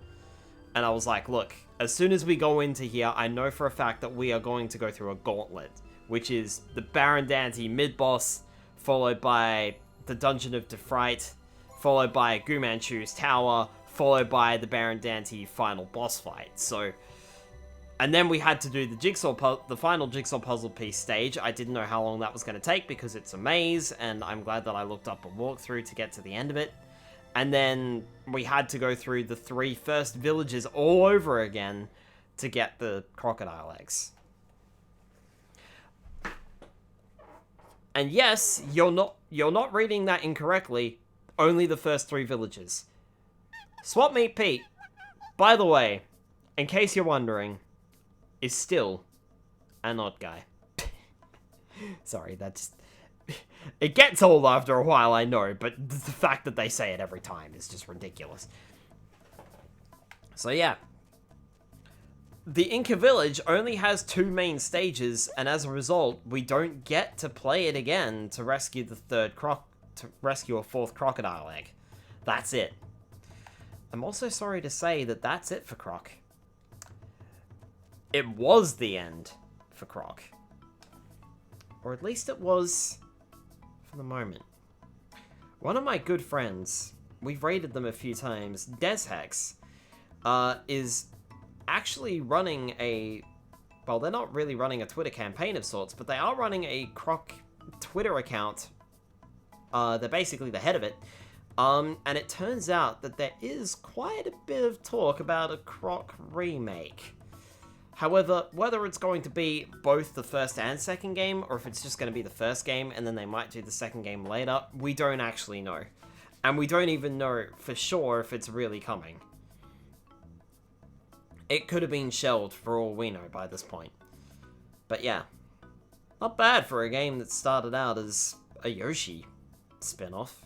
And I was like, look, as soon as we go into here, I know for a fact that we are going to go through a gauntlet, which is the Baron Dante mid-boss, followed by the Dungeon of Defright, followed by Gu Manchu's Tower, followed by the Baron Dante final boss fight. So, and then we had to do the final jigsaw puzzle piece stage. I didn't know how long that was going to take because it's a maze, and I'm glad that I looked up a walkthrough to get to the end of it. And then we had to go through the 3 first villages all over again to get the crocodile eggs. And yes, you're not reading that incorrectly. Only the first 3 villages. Swap Meet Pete, by the way, in case you're wondering, is still an odd guy. Sorry, that's... It gets old after a while, I know, but the fact that they say it every time is just ridiculous. So yeah. The Inca Village only has 2 main stages, and as a result, we don't get to play it again to rescue the rescue a 4th crocodile egg. That's it. I'm also sorry to say that that's it for Croc. It was the end for Croc. Or at least it was... for the moment. One of my good friends, we've raided them a few times, Deshex, is actually running a... well, they're not really running a Twitter campaign of sorts, but they are running a Croc Twitter account. They're basically the head of it. And it turns out that there is quite a bit of talk about a Croc remake. However, whether it's going to be both the first and second game, or if it's just going to be the first game and then they might do the second game later, we don't actually know. And we don't even know for sure if it's really coming. It could have been shelved for all we know by this point. But yeah, not bad for a game that started out as a Yoshi spin-off.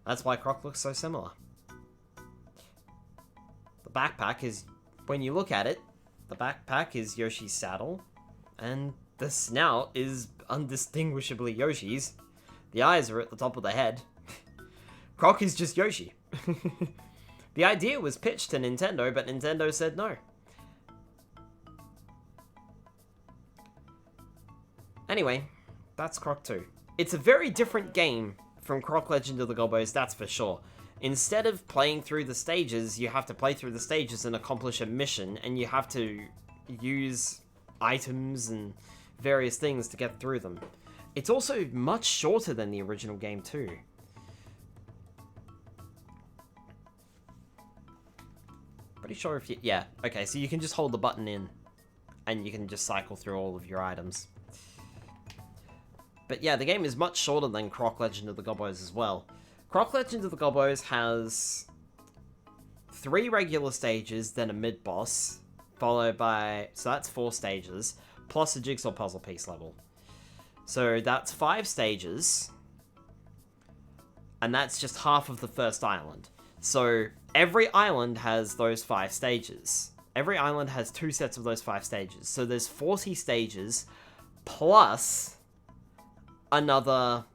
That's why Croc looks so similar. The backpack is, when you look at it, the backpack is Yoshi's saddle, and the snout is undistinguishably Yoshi's. The eyes are at the top of the head. Croc is just Yoshi. The idea was pitched to Nintendo, but Nintendo said no. Anyway, that's Croc 2. It's a very different game from Croc Legend of the Gobbos, that's for sure. Instead of playing through the stages, you have to play through the stages and accomplish a mission, and you have to use items and various things to get through them. It's also much shorter than the original game too. Pretty sure if you... yeah, okay, so you can just hold the button in, and you can just cycle through all of your items. But yeah, the game is much shorter than Croc Legend of the Gobbos as well. Croc Legend of the Gobbos has 3 regular stages, then a mid-boss, followed by... So that's 4 stages, plus a jigsaw puzzle piece level. So that's 5 stages, and that's just half of the first island. So every island has those 5 stages. Every island has 2 sets of those 5 stages. So there's 40 stages, plus another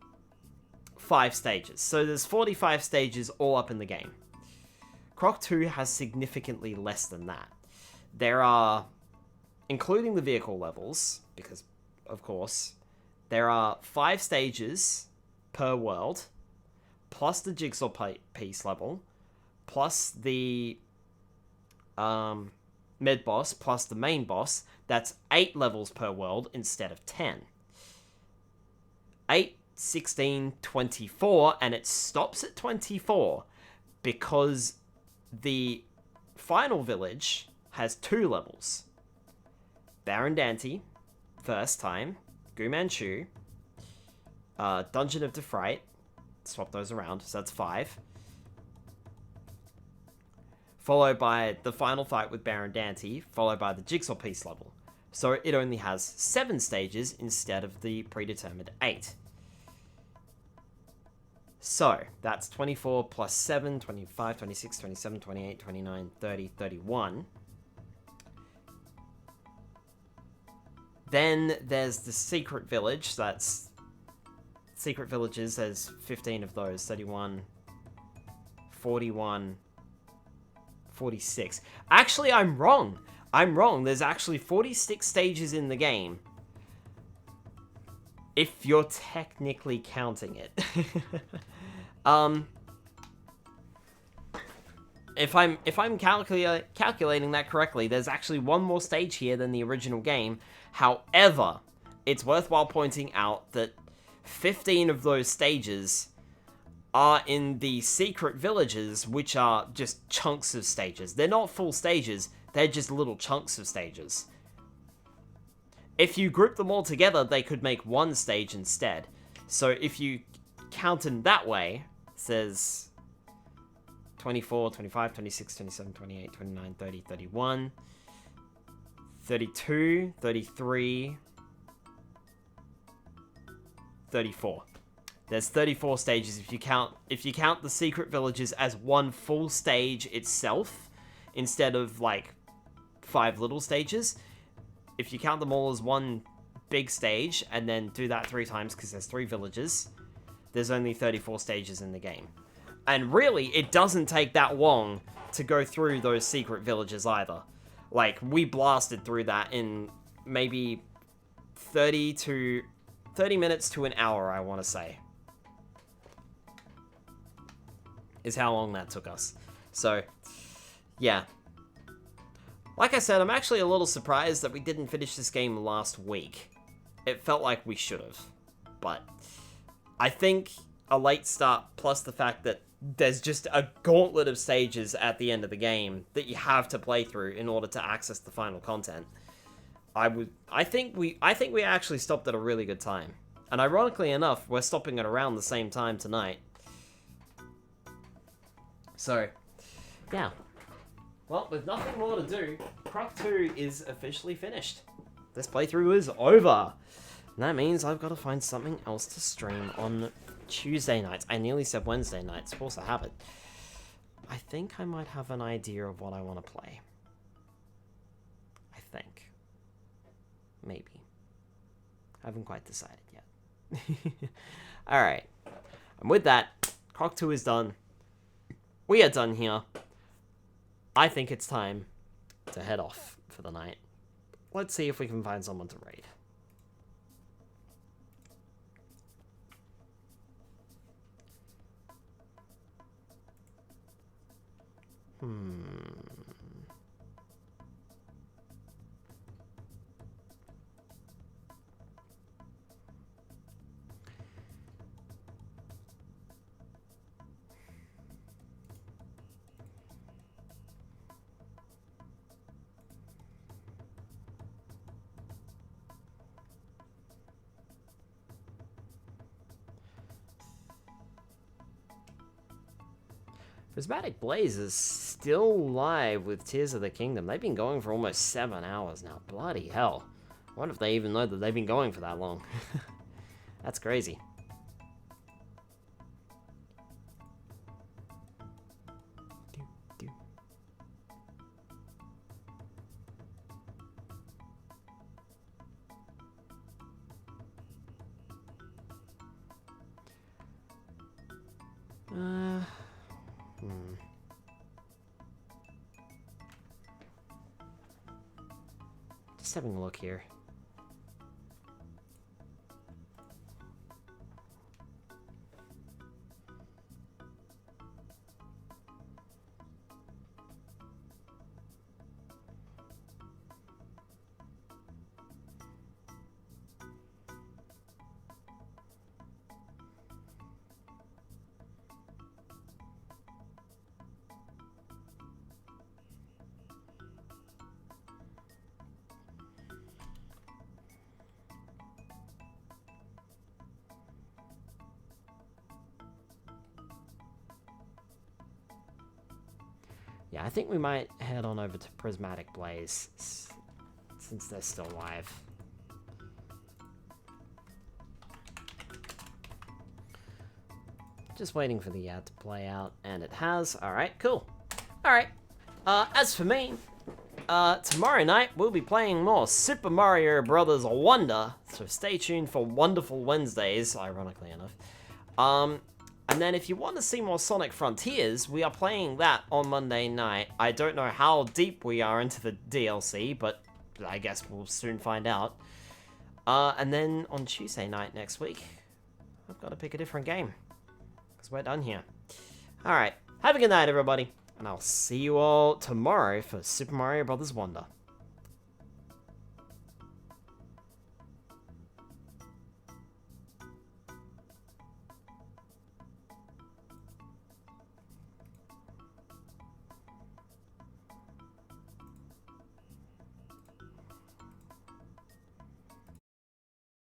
5 stages. So there's 45 stages all up in the game. Croc 2 has significantly less than that. There are, including the vehicle levels, because, of course, there are 5 stages per world, plus the jigsaw piece level, plus the mid-boss, plus the main boss. That's 8 levels per world instead of 10. 8, 16, 24, and it stops at 24 because the final village has 2 levels. Baron Dante, first time. Gu Manchu, Dungeon of Defright, swap those around, so that's 5. Followed by the final fight with Baron Dante, followed by the jigsaw piece level. So it only has 7 stages instead of the predetermined 8. So, that's 24 plus 7, 25, 26, 27, 28, 29, 30, 31. Then there's the secret village. That's secret villages. There's 15 of those. 31, 41, 46. Actually, I'm wrong. There's actually 46 stages in the game. If you're technically counting it. If I'm calculating that correctly, there's actually one more stage here than the original game. However, it's worthwhile pointing out that 15 of those stages are in the secret villages, which are just chunks of stages. They're not full stages, they're just little chunks of stages. If you group them all together, they could make one stage instead. So if you count them that way, it says 24, 25, 26, 27, 28, 29, 30, 31, 32, 33, 34. There's 34 stages if you count the secret villages as one full stage itself, instead of like 5 little stages. If you count them all as one big stage, and then do that 3 times because there's 3 villages, there's only 34 stages in the game. And really, it doesn't take that long to go through those secret villages either. Like, we blasted through that in maybe 30 minutes to an hour, I want to say. Is how long that took us. So, yeah. Like I said, I'm actually a little surprised that we didn't finish this game last week. It felt like we should have. But I think a late start, plus the fact that there's just a gauntlet of stages at the end of the game that you have to play through in order to access the final content. I think we actually stopped at a really good time. And ironically enough, we're stopping at around the same time tonight. So, yeah. Well, with nothing more to do, Croc 2 is officially finished. This playthrough is over. And that means I've got to find something else to stream on Tuesday nights. I nearly said Wednesday nights. Of course I have it. I think I might have an idea of what I want to play. I think. Maybe. I haven't quite decided yet. Alright. And with that, Croc 2 is done. We are done here. I think it's time to head off for the night. Let's see if we can find someone to raid. Prismatic Blaze is still live with Tears of the Kingdom. They've been going for almost 7 hours now. Bloody hell. I wonder if they even know that they've been going for that long. That's crazy. Just having a look here. Yeah, I think we might head on over to Prismatic Blaze, since they're still live. Just waiting for the ad to play out, and it has. Alright, cool. Alright, as for me, tomorrow night we'll be playing more Super Mario Bros. Wonder, so stay tuned for Wonderful Wednesdays, ironically enough. And then if you want to see more Sonic Frontiers, we are playing that on Monday night. I don't know how deep we are into the DLC, but I guess we'll soon find out. And then on Tuesday night next week, I've got to pick a different game, because we're done here. Alright, have a good night, everybody, and I'll see you all tomorrow for Super Mario Bros. Wonder.